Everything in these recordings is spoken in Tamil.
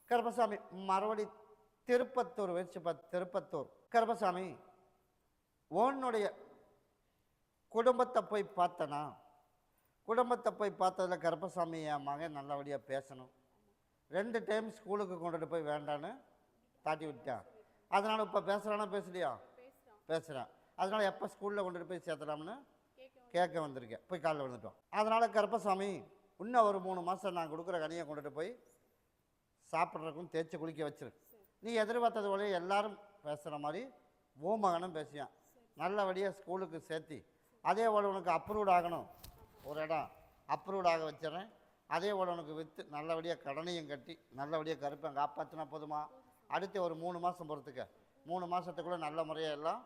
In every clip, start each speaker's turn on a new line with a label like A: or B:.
A: கருப்பசாமி மறுபடி திருப்பத்தூர் வச்சுப்பா. திருப்பத்தூர் கருப்பசாமி, உன்னுடைய குடும்பத்தை போய் பார்த்தனா? குடும்பத்தை போய் பார்த்ததில் கருப்பசாமி என் மகன் நல்லபடியாக பேசணும். 2 டைம் ஸ்கூலுக்கு கொண்டுட்டு போய் வேண்டான்னு தாட்டி விட்டான். அதனால் இப்போ பேசுகிறானா பேசலையா? பேசுகிறான். அதனால் எப்போ ஸ்கூலில் கொண்டுட்டு போய் சேர்த்துலாம்னு கேட்க வந்திருக்கேன். போய் காலைல வந்துட்டோம். அதனால் கருப்பசாமி, இன்னும் ஒரு 3 மாதம் நான் கொடுக்குற கனியை கொண்டுட்டு போய் சாப்பிட்றதுக்கும் தேய்ச்சி குளிக்க வச்சிரு. நீ எதிர்பார்த்தது போல எல்லாரும் பேசுகிற மாதிரி ஓ மகனும் பேசியான். நல்லபடியாக ஸ்கூலுக்கு சேர்த்தி அதே போல் உனக்கு அப்ரூவ்ட் ஆகணும். ஒரு இடம் அப்ரூவ்ட் ஆக வச்சிடறேன். அதே போல் உனக்கு விற்று நல்லபடியாக கடனையும் கட்டி நல்லபடியாக கருப்பை காப்பாற்றினா போதுமா? அடுத்து ஒரு 3 மாதம் பொறுத்துக்க. 3 மாதத்துக்குள்ளே நல்ல முறையாக எல்லாம்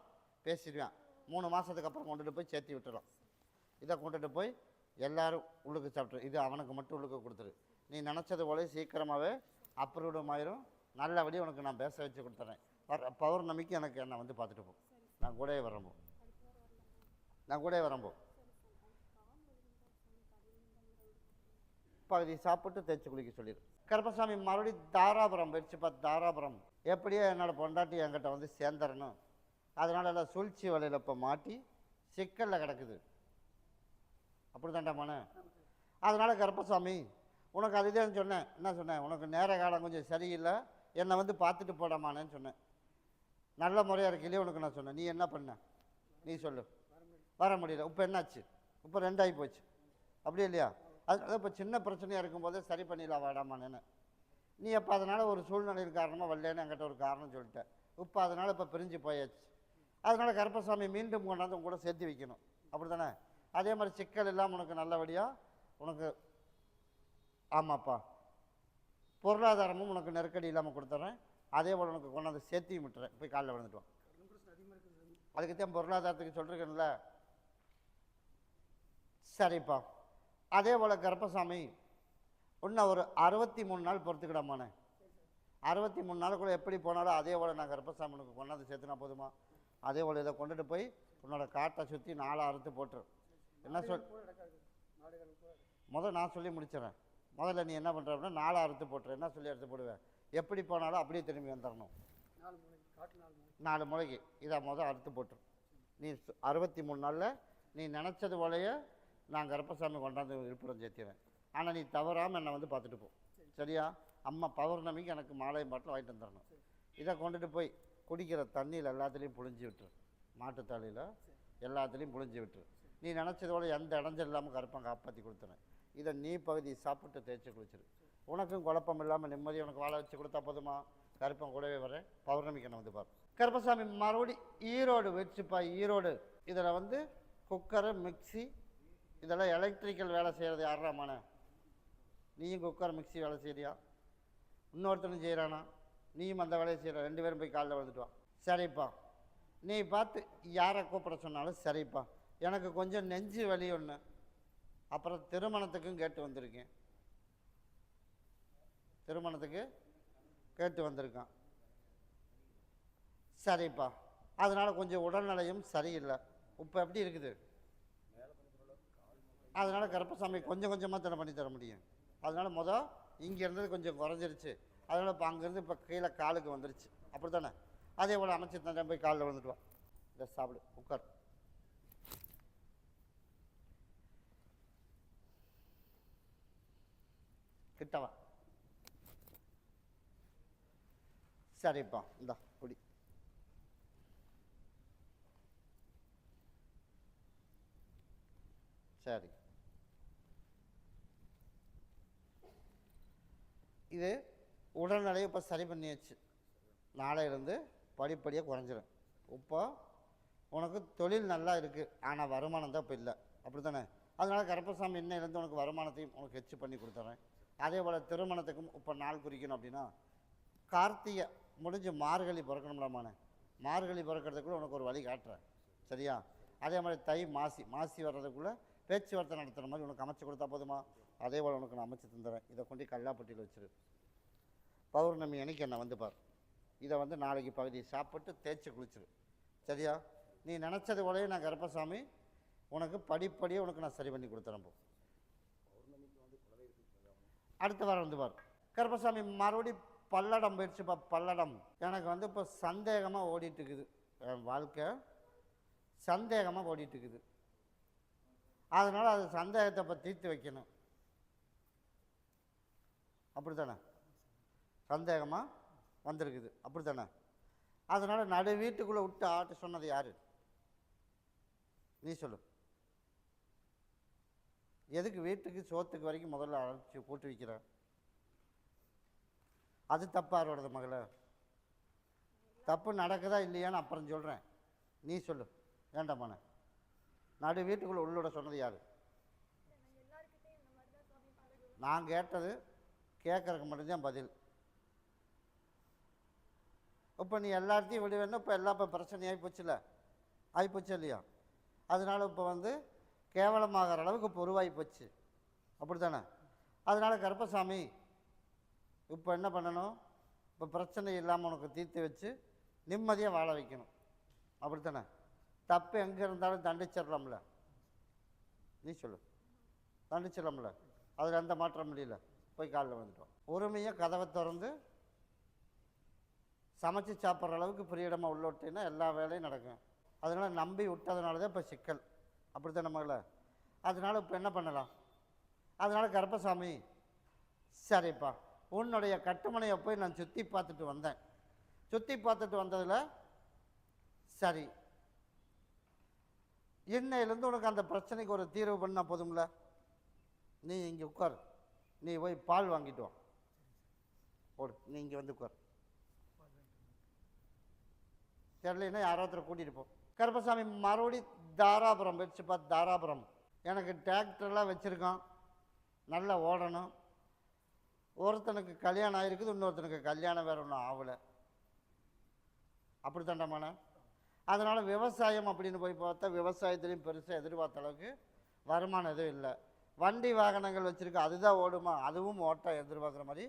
A: பேசிடுவேன். 3 மாதத்துக்கு அப்புறம் கொண்டுட்டு போய் சேர்த்தி விட்டுறோம். இதை கொண்டுட்டு போய் எல்லோரும் உள்ளுக்கு சாப்பிட்ரு. இது அவனுக்கு மட்டும் உள்ளுக்கு கொடுத்துரு. நீ நினச்சது போல சீக்கிரமாகவே அப்ரூவ்டும் ஆயிரும். நல்லபடியாக உனக்கு நான் பேச வச்சு கொடுத்துட்றேன். பௌர்ணமிக்கு எனக்கு என்னை வந்து பார்த்துட்டு போ. நான் கூடவே வரம்போ. பகுதி சாப்பிட்டு தேய்ச்சி குளிக்க சொல்லிடு. கருப்பசாமி மறுபடியும் தாராபுரம் போயிடுச்சு. பார்த்து தாராபுரம் எப்படியோ என்னோடய பொண்டாட்டி என்கிட்ட வந்து சேர்ந்துடணும். அதனால எல்லாம் சூழ்ச்சி வலையில் இப்போ மாட்டி சிக்கலில் கிடக்குது. அப்படி தாண்டாமான. அதனால் கருப்பசாமி, உனக்கு அதுதான் சொன்னேன். என்ன சொன்னேன்? உனக்கு நேர காலம் கொஞ்சம் சரியில்லை, என்னை வந்து பார்த்துட்டு போடாமானேன்னு சொன்னேன். நல்ல முறையாக இருக்கையிலே உனக்கு நான் சொன்னேன். நீ என்ன பண்ண? நீ சொல்லு. வர முடியல. இப்போ என்னாச்சு? இப்போ 2 ஆகி போச்சு. அப்படி இல்லையா? அது இப்போ சின்ன பிரச்சனையாக இருக்கும்போதே சரி பண்ணிடலாம் வாடாமானேன்னு. நீ அப்போ அதனால் ஒரு சூழ்நிலையின் காரணமாக வரலன்னு என்கிட்ட ஒரு காரணம் சொல்லிட்டேன். இப்போ அதனால் இப்போ பிரிஞ்சு போயாச்சு. அதனால் கருப்பசாமி மீண்டும் கொண்டாந்து உங்க கூட சேர்த்து வைக்கணும். அப்படி தானே? அதே மாதிரி சிக்கல் இல்லாமல் உனக்கு நல்லபடியாக உனக்கு, ஆமாப்பா, பொருளாதாரமும் உனக்கு நெருக்கடி இல்லாமல் கொடுத்துட்றேன். அதே போல் உனக்கு கொண்டாந்து சேர்த்தியும் விட்டுறேன். போய் காலைல விழுந்துட்டோம். அதுக்குத்தான் பொருளாதாரத்துக்கு சொல்லிருக்கேன்ல. சரிப்பா. அதே போல் கருப்பசாமி, இன்னும் ஒரு 63 நாள் பொறுத்துக்கிடாமானே. 63 நாளுக்குள்ளே எப்படி போனாலும் அதே போல் நான் கருப்பசாமி உனக்கு கொண்டாந்து சேர்த்துனா போதுமா? அதே போல் இதை கொண்டுட்டு போய் உன்னோட காட்டை சுற்றி 4 அறுத்து போட்டுரு. என்ன சொல்? முதல் நான் சொல்லி முடிச்சிடறேன். முதல்ல நீ என்ன பண்ணுற அப்படின்னா 4 அறுத்து போட்டுரு. என்ன சொல்லி அறுத்து போடுவேன்? எப்படி போனாலும் அப்படியே திரும்பி வந்துடணும். 4 முளைக்கு இதை அறுத்து போட்டுரு. நீ 63 நாளில் நீ நினச்சது போலையே நான் கருப்பசாமி கொண்டாந்து விழுப்புரம் சேர்த்திடுறேன். ஆனால் நீ தவறாமல் என்னை வந்து பார்த்துட்டு போ. சரியா? அம்மா பௌர்ணமிக்கு எனக்கு மாலையும் பாட்டில் வாங்கிட்டு வந்துடணும். இதை கொண்டுட்டு போய் குடிக்கிற தண்ணியில் எல்லாத்துலேயும் புழிஞ்சு விட்டுரு. மாட்டுத்தாளியில் எல்லாத்துலேயும் புழிஞ்சு விட்டுரு. நீ நினச்சது போல எந்த இடைஞ்சல் இல்லாமல் கருப்பை காப்பாற்றி கொடுத்துறேன். இதை நீ பகுதி சாப்பிட்டு தேய்ச்சி குளிச்சிரு. உனக்கும் குழப்பம் இல்லாமல் நிம்மதியாக உனக்கு வாழை வச்சு கொடுத்தா போதுமா? கருப்பன் கூடவே வரேன். பௌர்ணமிக்கு என்ன வந்து பாரு. கருப்பசாமி மறுபடி ஈரோடு வச்சுப்பா. ஈரோடு இதில் வந்து குக்கரு, மிக்சி, இதெல்லாம் எலக்ட்ரிக்கல் வேலை செய்கிறது யாராமான? நீயும் குக்கர் மிக்சி வேலை செய்கிறியா? இன்னொருத்தனும் செய்கிறானா? நீயும் அந்த வேலையை செய்கிற. 2 பேரும் போய் காலைல வந்துட்டு வா. சரிப்பா. நீ பார்த்து யாரை கூப்பிட சொன்னாலும் சரிப்பா. எனக்கு கொஞ்சம் நெஞ்சு வலி ஒன்று. அப்புறம் திருமணத்துக்கும் கேட்டு வந்திருக்கேன். திருமணத்துக்கு கேட்டு வந்திருக்கான். சரிப்பா. அதனால் கொஞ்சம் உடல்நிலையும் சரியில்லை. இப்போ எப்படி இருக்குது? அதனால் கருப்பசாமி கொஞ்சம் கொஞ்சமாக தானே பண்ணி தர முடியும். அதனால் இங்கே இருந்தது கொஞ்சம் குறைஞ்சிருச்சு. அதனால் இப்போ அங்கேருந்து இப்போ கீழே காலுக்கு வந்துருச்சு. அப்படி தானே? அதே போல் அமைச்சு தந்தேன். போய் காலில் விழுந்துட்டு வா. இதை சாப்பிடு. உட்கார். கிட்டவா. சரிப்பா. இந்தா குடி. சரி. இது உடல்நிலையை இப்போ சரி பண்ணியாச்சு. நாளையிலேருந்து படிப்படியாக குறைஞ்சிடும். இப்போ உனக்கு தொழில் நல்லா இருக்குது. ஆனால் வருமானம் தான் இப்போ இல்லை. அப்படி தானே? அதனால் கருப்பசாமி இன்னையிலேருந்து உனக்கு வருமானத்தையும் உனக்கு ஹெச்சு பண்ணி கொடுத்துட்றேன். அதே போல் திருமணத்துக்கும் இப்போ நாள் குறிக்கணும். அப்படின்னா கார்த்திகை முடிஞ்சு மார்கழி பிறக்கணும்லாமானே. மார்கழி பிறக்கிறதுக்குள்ளே உனக்கு ஒரு வழி காட்டுறேன். சரியா? அதே மாதிரி தை மாசி வர்றதுக்குள்ளே பேச்சுவார்த்தை நடத்துகிற மாதிரி உனக்கு அமைச்சு கொடுத்தா போதுமா? அதே போல் உனக்கு நான் அமைச்சு தந்துடுறேன். இதை கொண்டு கல்லாப்பட்டியில் வச்சிரு. பௌர்ணமி அன்னைக்கு என்னை வந்து பார். இதை வந்து நாளைக்கு பகுதியை சாப்பிட்டு தேய்ச்சி குளிச்சிரு. சரியா? நீ நினச்சது போலயே நான் கருப்பசாமி உனக்கு படிப்படியே உனக்கு நான் சரி பண்ணி கொடுத்துறேன். போ. அடுத்த வாரம் வந்து பார். கருப்பசாமி மறுபடி பல்லடம் போயிடுச்சுப்பா. பல்லடம் எனக்கு வந்து இப்போ சந்தேகமாக ஓடிட்டு இருக்குது. என் வாழ்க்கை சந்தேகமாக ஓடிட்டு இருக்குது. அதனால் அது சந்தேகத்தை இப்போ தீர்த்து வைக்கணும். அப்படி தானே? சந்தேகமாக வந்திருக்குது, அப்படி தானே? அதனால் நடு வீட்டுக்குள்ளே விட்டு ஆட்ட சொன்னது யார்? நீ சொல்லு. எதுக்கு வீட்டுக்கு சோத்துக்கு வரைக்கும் முதல்ல அழைச்சி கூட்டு வைக்கிற? அது தப்பாரோடது மகளே. தப்பு நடக்குதா இல்லையான்னு அப்புறம் சொல்கிறேன், நீ சொல்லு. ஏண்டாமான நடு வீட்டுக்குள்ளே உள்ளோட சொன்னது யார்? நான் கேட்டது கேட்கறதுக்கு மட்டும்தான் பதில். இப்போ நீ எல்லாத்தையும் விடுவேன்னா இப்போ எல்லா இப்போ பிரச்சனை ஆகிப்போச்சுல, ஆகிப்போச்சு இல்லையா? அதனால இப்போ வந்து கேவலமாகிற அளவுக்கு இப்போ உருவாகி போச்சு, அப்படி தானே? அதனால் கருப்பசாமி இப்போ என்ன பண்ணணும்? இப்போ பிரச்சனை இல்லாமல் உனக்கு தீர்த்து வச்சு நிம்மதியாக வாழ வைக்கணும், அப்படி தானே? தப்பு எங்கே இருந்தாலும் தண்டிச்சிடலாம்ல, நீ சொல்லு. தண்டிச்சிடலாம்ல, அதில் எந்த மாற்றம் முடியல. போய் காலில் வந்துட்டோம். உரிமையாக கதவை திறந்து சமைச்சு சாப்பிட்ற அளவுக்கு ஃப்ரீடமாக உள்ள விட்டீங்கன்னா எல்லா வேலையும் நடக்கும். அதனால் நம்பி விட்டதுனால தான் இப்போ சிக்கல், அப்படி தானே மகள? அதனால் இப்போ என்ன பண்ணலாம்? அதனால் கருப்பசாமி சரிப்பா, உன்னுடைய கட்டுமனையை போய் நான் சுற்றி பார்த்துட்டு வந்தேன். சுற்றி பார்த்துட்டு வந்ததில் சரி, இன்னையிலேருந்து உனக்கு அந்த பிரச்சனைக்கு ஒரு தீர்வு பண்ணால் போதும்ல. நீ இங்கே உட்கார், நீ போய் பால் வாங்கிட்டு வா. ஓடு, நீ இங்கே வந்து உட்கார். தெரியலன்னா யாரோ ஒருத்தரை கூட்டிகிட்டு போ. கருப்பசாமி மறுபடி தாராபுரம் வச்சு பார்த்து, தாராபுரம் எனக்கு டிராக்டர்லாம் வச்சுருக்கான், நல்லா ஓடணும். ஒருத்தனுக்கு கல்யாணம் ஆகிருக்குது, இன்னொருத்தனுக்கு கல்யாணம் வேறு ஒன்றும் ஆகலை, அப்படி தாண்டாமான? அதனால் விவசாயம் அப்படின்னு போய் பார்த்தா விவசாயத்துலேயும் பெருசாக எதிர்பார்த்த அளவுக்கு வருமானம் எதுவும் இல்லை. வண்டி வாகனங்கள் வச்சுருக்கு, அதுதான் ஓடுமா? அதுவும் ஓட்டம் எதிர்பார்க்குற மாதிரி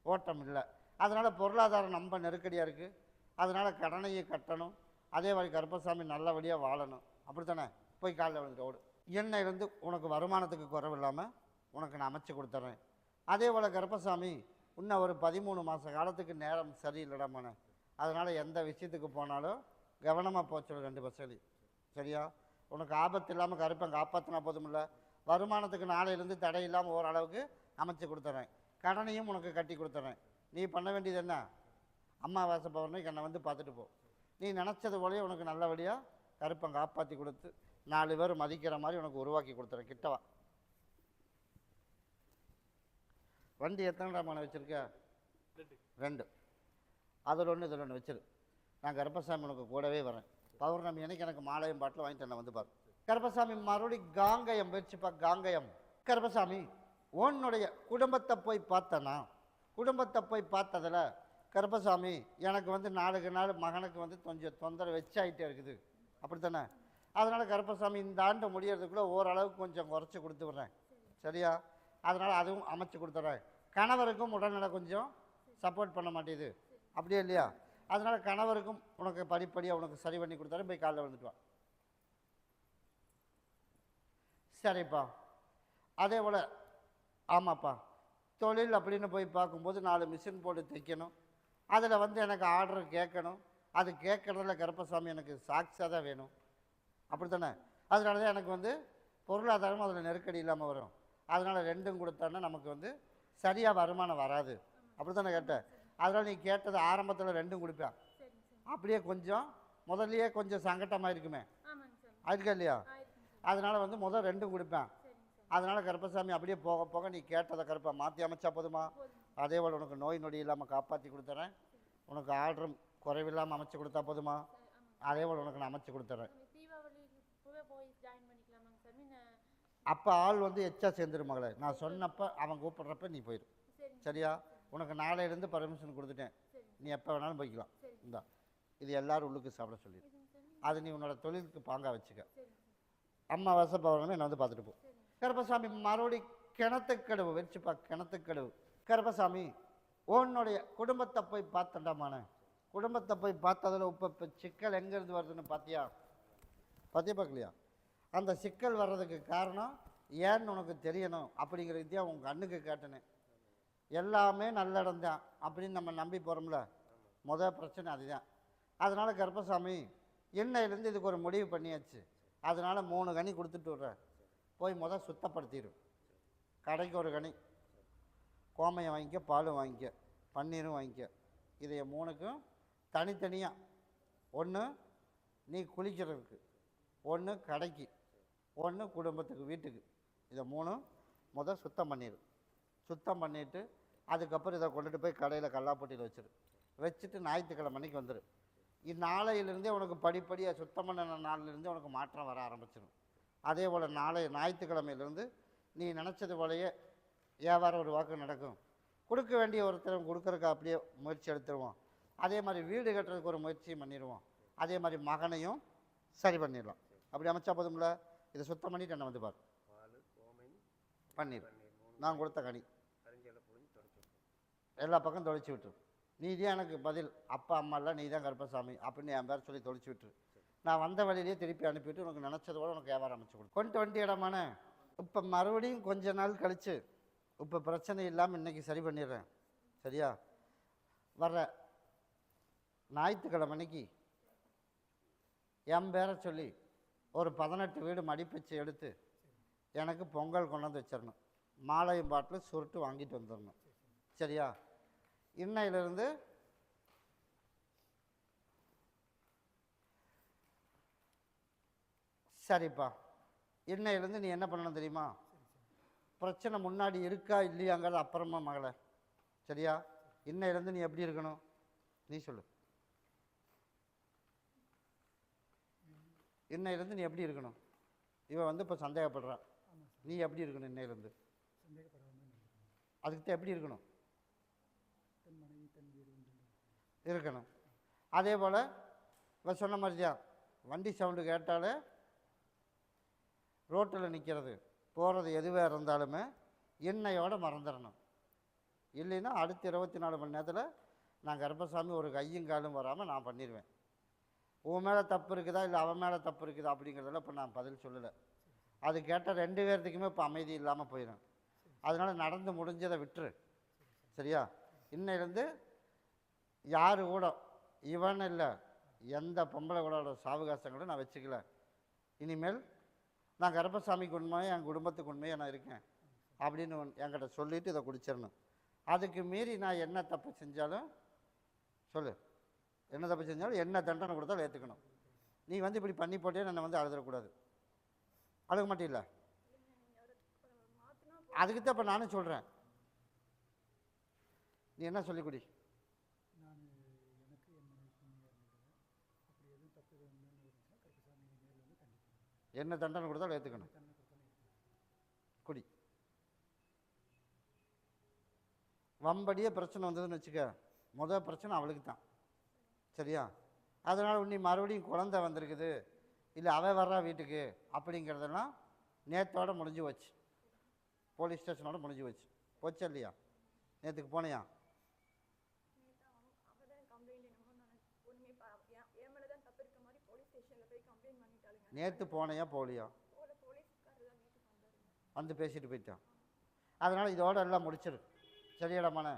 A: ஓட்டம் இல்லை. அதனால் பொருளாதாரம் ரொம்ப நெருக்கடியாக இருக்குது. அதனால் கடனையை கட்டணும். அதே மாதிரி கருப்பசாமி நல்லபடியாக வாழணும், அப்படி தானே? போய் காலில் வந்துட்டு ஓடு. என்னையிலேருந்து உனக்கு வருமானத்துக்கு குறைவு இல்லாமல் உனக்கு நான் அமைச்சு கொடுத்துட்றேன். அதே போல் கருப்பசாமி இன்னும் ஒரு 13 மாத காலத்துக்கு நேரம் சரியில்லைடாமான. அதனால் எந்த விஷயத்துக்கு போனாலும் கவனமாக போச்சு 2 பசங்க, சரியா? உனக்கு ஆபத்து இல்லாமல் கருப்பன் காப்பாற்றினா போதுமில்ல. வருமானத்துக்கு நாளையிலேருந்து தடை இல்லாமல் ஓரளவுக்கு அமைச்சு கொடுத்துட்றேன். கடனையும் உனக்கு கட்டி கொடுத்துட்றேன். நீ பண்ண வேண்டியது என்ன? அம்மாவாசை பௌர்ணமிக்கு என்னை வந்து பார்த்துட்டு போ. நீ நினச்சது போலயே உனக்கு நல்லபடியாக கருப்பன் காப்பாற்றி கொடுத்து 4 பேர் மதிக்கிற மாதிரி உனக்கு உருவாக்கி கொடுத்துறேன். கிட்டவா. வண்டி எத்தனை மனை வச்சுருக்க? 2. அதில் ஒன்று இதில் ஒன்று வச்சிரு. நான் கருப்பசாமி உனக்கு கூடவே வரேன். பௌர்ணமி அன்னைக்கு எனக்கு மாலையும் பாட்டில் வாங்கிட்டு என்னை வந்து பாரு. கருப்பசாமி மறுபடி காங்கயம் வச்சுப்பா. காங்கயம் கருப்பசாமி உன்னுடைய குடும்பத்தை போய் பார்த்தனா? குடும்பத்தை போய் பார்த்ததில் கருப்பசாமி எனக்கு வந்து நாளுக்கு நாள் மகனுக்கு வந்து கொஞ்சம் தொந்தரவு வச்சாயிட்டே இருக்குது, அப்படி தானே? அதனால் கருப்பசாமி இந்த ஆண்டு முடியறதுக்குள்ளே ஓரளவுக்கு கொஞ்சம் குறைச்சி கொடுத்து விட்றேன், சரியா? அதனால் அதுவும் அமைச்சு கொடுத்துட்றேன். கணவருக்கும் உடல்நல கொஞ்சம் சப்போர்ட் பண்ண மாட்டேது, அப்படியே இல்லையா? அதனால் கணவருக்கும் உனக்கு படிப்படியாக உனக்கு சரி பண்ணி கொடுத்தாரு. போய் காலையில் வந்துட்டு வா. சரிப்பா. அதே போல் ஆமாப்பா, தொழில் அப்படின்னு போய் பார்க்கும்போது 4 மிஷின் போட்டு தைக்கணும். அதில் வந்து எனக்கு ஆர்டர் கேட்கணும். அது கேட்குறதுல கருப்பசாமி எனக்கு சாட்சியாக தான் வேணும், அப்படி தானே? அதனால தான் எனக்கு வந்து பொருளாதாரமும் அதில் நெருக்கடி இல்லாமல் வரும். அதனால் 2ம் கொடுத்தான்னா நமக்கு வந்து சரியாக வருமானம் வராது, அப்படி தானே கேட்டேன்? அதனால் நீ கேட்டது ஆரம்பத்தில் 2ம் கொடுப்பேன். அப்படியே கொஞ்சம் முதல்லையே கொஞ்சம் சங்கட்டமாக இருக்குமே, அதுக்கா இல்லையா? அதனால் வந்து முதல் 2ம் கொடுப்பேன். அதனால் கருப்பசாமி அப்படியே போக போக நீ கேட்டதை கருப்பை மாற்றி அமைச்சா போதுமா? அதே போல் உனக்கு நோய் நொடி இல்லாமல் காப்பாற்றி கொடுத்துறேன். உனக்கு ஆர்டரும் குறைவில்லாமல் அமைச்சு கொடுத்தா போதுமா? அதே போல் உனக்கு நான் அமைச்சு கொடுத்துட்றேன். அப்போ ஆள் வந்து எச்சா சேர்ந்துரு மகளே. நான் சொன்னப்போ அவன் கூப்பிட்றப்ப நீ போயிடும், சரியா? உனக்கு நாளையிலேருந்து பர்மிஷன் கொடுத்துட்டேன், நீ எப்போ வேணாலும் போய்க்கலாம். இந்தா இது எல்லோரும் உள்ளுக்கு சாப்பிட சொல்லிடு. அது நீ உன்னோட தொழிலுக்கு பாங்காக வச்சுக்க. அம்மாவாசை பௌர்ணமி என்னை வந்து பார்த்துட்டு போ. கருப்பசாமி மறுபடி கிணத்துக்கடவு வச்சுப்பா. கிணத்துக்கடவு கருப்பசாமி உன்னுடைய குடும்பத்தை போய் பார்த்தண்டாமான. குடும்பத்தை போய் பார்த்ததில் இப்போ சிக்கல் எங்கேருந்து வருதுன்னு பார்த்தியா? பார்க்கலையா? அந்த சிக்கல் வர்றதுக்கு காரணம் ஏன்னு உனக்கு தெரியணும் அப்படிங்கிறது தான் உங்கள் கண்ணுக்கு காட்டினேன். எல்லாமே நல்ல இடம் தான் அப்படின்னு நம்ம நம்பி போகிறோம்ல, முதல் பிரச்சனை அதுதான். அதனால் கருப்பசாமி இன்னையிலேருந்து இதுக்கு ஒரு முடிவு பண்ணியாச்சு. அதனால் 3 கனி கொடுத்துட்டு விட்றேன், போய் சுத்தப்படுத்திடும். கடைக்கு ஒரு கனி கோமையம் வாங்கிக்க, பாலும் வாங்கிக்க, பன்னீரும் வாங்கிக்க. இதை 3க்கும் தனித்தனியாக, ஒன்று நீ குளிக்கிறதுக்கு, ஒன்று கடைக்கு, ஒன்று குடும்பத்துக்கு வீட்டுக்கு. இதை 3 சுத்தம் பண்ணிடு. சுத்தம் பண்ணிவிட்டு அதுக்கப்புறம் இதை கொண்டுட்டு போய் கடையில் கல்லாப்பட்டியில் வச்சுட்டு ஞாயிற்றுக்கிழமை அன்னைக்கு வந்துடு. இந்நாளையிலேருந்தே உனக்கு படிப்படியாக சுத்தம் பண்ண நாளிலேருந்தே உனக்கு மாற்றம் வர ஆரம்பிச்சிடும். அதே போல் ஞாயிற்றுக்கிழமையிலேருந்து நீ நினச்சது போலயே வியாபாரம் ஒரு வாக்கு நடக்கும். கொடுக்க வேண்டிய ஒருத்தர் கொடுக்குறக்கு அப்படியே முயற்சி எடுத்துருவோம். அதே மாதிரி வீடு கட்டுறதுக்கு ஒரு முயற்சியும் பண்ணிடுவோம். அதே மாதிரி மகனையும் சரி பண்ணிடலாம். அப்படி அமைச்சா போதும்ல. இதை சுத்தம் பண்ணிட்டு என்ன பாரு, பன்னீர் நான் கொடுத்த கனி எல்லா பக்கம் தொலைச்சி விட்டுரு. நீ தான் எனக்கு பதில், அப்பா அம்மா இல்லை, நீ தான் கருப்பசாமி அப்படின்னு என் பேர் சொல்லி தொலைச்சி விட்டுரு. நான் வந்த வழியிலேயே திருப்பி அனுப்பிவிட்டு உனக்கு நினச்சதோட உனக்கு வியாபாரம் அமைச்சு கொடு. கொண்டு வண்டி இடமான இப்போ மறுபடியும் கொஞ்ச நாள் கழித்து, இப்போ பிரச்சனை இல்லாமல் இன்றைக்கி சரி பண்ணிடுறேன். சரியா? வர்ற ஞாயிற்றுக்கிழமை அன்னைக்கு என் பேரை சொல்லி ஒரு 18 வீடு மடிப்பிச்சு எடுத்து எனக்கு பொங்கல் கொண்டாந்து வச்சிடணும். மாலையும் பாட்டில் சுருட்டு வாங்கிட்டு வந்துடணும். சரியா? இன்னையிலிருந்து சரிப்பா, இன்னையிலேருந்து நீ என்ன பண்ணணும் தெரியுமா? பிரச்சனை முன்னாடி இருக்கா இல்லையாங்கிறது அப்புறமா மகளே. சரியா? இன்னையிலேருந்து நீ எப்படி இருக்கணும் நீ சொல்லு. இன்னையிலேருந்து நீ எப்படி இருக்கணும்? இவன் இப்போ சந்தேகப்படுறா. நீ எப்படி இருக்கணும் இன்னையிலேருந்து? அதுக்கு எப்படி இருக்கணும்? இருக்கணும். அதே போல் இவன் சொன்ன மாதிரி தான், வண்டி சவுண்டு கேட்டாலே ரோட்டில் நிற்கிறது போகிறது எதுவாக இருந்தாலுமே என்னையோட மறந்துடணும். இல்லைன்னா அடுத்த 24 மணி நேரத்தில் நான் கருப்பசாமி ஒரு கையும் காலும் வராமல் நான் பண்ணிடுவேன். உன் மேலே தப்பு இருக்குதா இல்லை அவன் மேலே தப்பு இருக்குதா அப்படிங்கிறதெல்லாம் இப்போ நான் பதில் சொல்லலை. அது கேட்டால் 2 பேர்த்துக்குமே இப்போ அமைதி இல்லாமல் போயிடும். அதனால் நடந்து முடிஞ்சதை விட்டுரு. சரியா? இன்னையிலேருந்து யார் கூட இவன் இல்லை எந்த பொம்பளை கூடோட சாவகாசங்களும் நான் வச்சுக்கல. இனிமேல் நான் கருப்பசாமிக்கு உண்மையாக என் குடும்பத்துக்கு உண்மையாக நான் இருக்கேன் அப்படின்னு என்கிட்ட சொல்லிவிட்டு இதை குடிச்சிடணும். அதுக்கு மீறி நான் என்ன தப்பு செஞ்சாலும் சொல்லு, என்ன தப்பு செஞ்சாலும் என்ன தண்டனை கொடுத்தாலும் ஏற்றுக்கணும். நீ இப்படி பண்ணி போட்டே என்னை அழுதுடக்கூடாது. அழுக மாட்டில்ல? அதுக்கு தான் இப்போ நானும் சொல்கிறேன். நீ என்ன சொல்லி குடி. என்ன தண்டனை கொடுத்தாலும் ஏற்றுக்கணும். குடி. வம்படியே பிரச்சனை வந்ததுன்னு வச்சுக்க, முதல் பிரச்சனை அவளுக்கு தான். சரியா? அதனால் நீ மறுபடியும் குழந்தை வந்திருக்குது இல்லை அவன் வர்றா வீட்டுக்கு அப்படிங்கிறதெல்லாம் நேற்றோட முடிஞ்சு வச்சு, போலீஸ் ஸ்டேஷனோட முடிஞ்சு வச்சு போச்சா இல்லையா? நேற்றுக்கு போனையா? நேற்று போனையா போலியா? வந்து பேசிட்டு போயிட்டான். அதனால் இதோட எல்லாம் முடிச்சிரு. சரியாடமான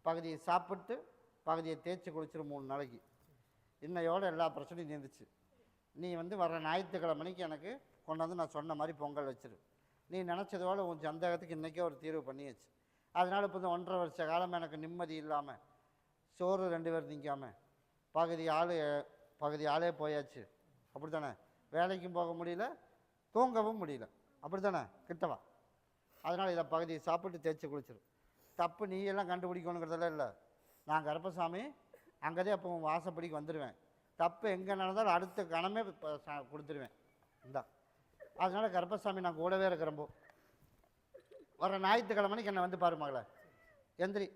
A: பகுதியை சாப்பிட்டு பகுதியை தேய்ச்சி குளிச்சிரு 3 நாளைக்கு. இன்னையோட எல்லா பிரச்சனையும் இருந்துச்சு. நீ வர ஞாயிற்றுக்கிழமைக்கு எனக்கு கொண்டாந்து நான் சொன்ன மாதிரி பொங்கல் வச்சிரு. நீ நினச்சதோட உன் சந்தேகத்துக்கு இன்றைக்கே ஒரு தீர்வு பண்ணியாச்சு. அதனால் இப்போ இந்த 1.5 வருஷ காலம் எனக்கு நிம்மதி இல்லாமல் சோறு 2 பேர் திங்காமல் பகுதி ஆளே போயாச்சு. அப்படி தானே? வேலைக்கும் போக முடியல, தூங்கவும் முடியல. அப்படி தானே? கிட்டவா. அதனால் இதை பகுதியை சாப்பிட்டு தேய்ச்சி குளிச்சிரு. தப்பு நீ எல்லாம் கண்டுபிடிக்கணுங்கிறதெல்லாம் இல்லை. நான் கருப்பசாமி அங்கேதே அப்போ உன் வாசப்படிக்கு வந்துடுவேன். தப்பு எங்கே நடந்தாலும் அடுத்த கணமே கொடுத்துருவேன். இந்தா. அதனால் கருப்பசாமி நான் கூடவே இருக்கிறப்போ வர ஞாயிற்றுக்கிழமைக்கு என்னை பாரு மகளே. எந்திரி.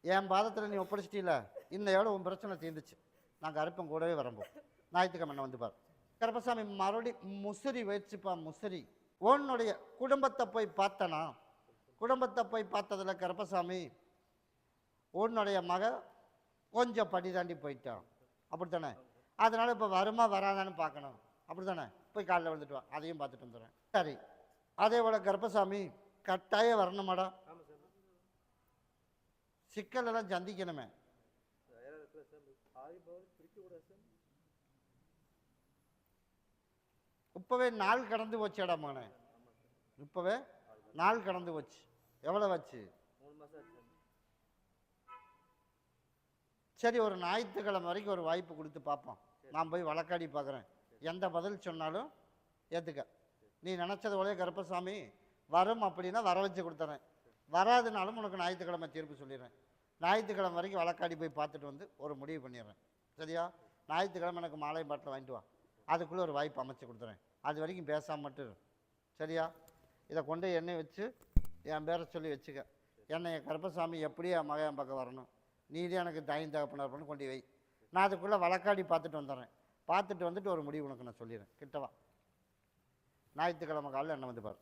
A: என் பாதத்தில் நீ ஒப்படைச்சிட்டில, இன்னையோட உன் பிரச்சனை தீர்ந்துச்சு. நான் கருப்பன் கூடவே வரம்போ ஞாயிற்றுக்கிழமை என்னை பாரு. கருப்பசாமி மறுபடி முசிறி வச்சுப்பா. முசிறி உன்னுடைய குடும்பத்தை போய் பார்த்தனா? குடும்பத்தை போய் பார்த்ததில் கருப்பசாமி உன்னுடைய மக கொஞ்சம் படி தாண்டி போயிட்டான். அப்படி தானே? அதனால் இப்போ வருமா வராதான்னு பார்க்கணும். அப்படி தானே? போய் காலையில் வந்துட்டு வா, அதையும் பார்த்துட்டு வந்துடுறேன். சரி. அதே போல் கருப்பசாமி கட்டாயம் வரணுமாடா? சிக்கல் எல்லாம் சந்திக்கணுமே. இப்பவே நாள் கடந்து போச்சு இடமான, இப்பவே நாள் கடந்து போச்சு. எவ்வளவு வச்சு? சரி, ஒரு ஞாயிற்றுக்கிழமை வரைக்கும் ஒரு வாய்ப்பு கொடுத்து பார்ப்போம். நான் போய் வழக்காடி பார்க்குறேன். எந்த பதில் சொன்னாலும் ஏற்றுக்க. நீ நினச்சது போலே கருப்பசாமி வரும் அப்படின்னா வர வச்சு கொடுத்துறேன். வராதுனாலும் உனக்கு ஞாயிற்றுக்கிழமை தீர்ப்பு சொல்லிடுறேன். ஞாயிற்றுக்கிழமை வரைக்கும் வழக்காடி போய் பார்த்துட்டு வந்து ஒரு முடிவு பண்ணிடுறேன். சரியா? ஞாயிற்றுக்கிழமை எனக்கு மாலை பாட்டில் வாங்கிட்டு வா. அதுக்குள்ளே ஒரு வாய்ப்பு அமைச்சு கொடுத்துறேன். அது வரைக்கும் பேசாமல் மட்டும். சரியா? இதை கொண்டு என்னை வச்சு என் பேரை சொல்லி வச்சுக்க. என்னை என் கருப்பசாமி எப்படி என் மகன் பக்கம் வரணும், நீதே எனக்கு தாயின் தகப்பனார் பண்ணி கொண்டு வை. நான் அதுக்குள்ளே வழக்காடி பார்த்துட்டு வந்துடுறேன். பார்த்துட்டு வந்துட்டு ஒரு முடிவு உனக்கு நான் சொல்லிடுறேன். கிட்டவா, ஞாயிற்றுக்கிழமை காலையில் என்ன வந்து பாரு.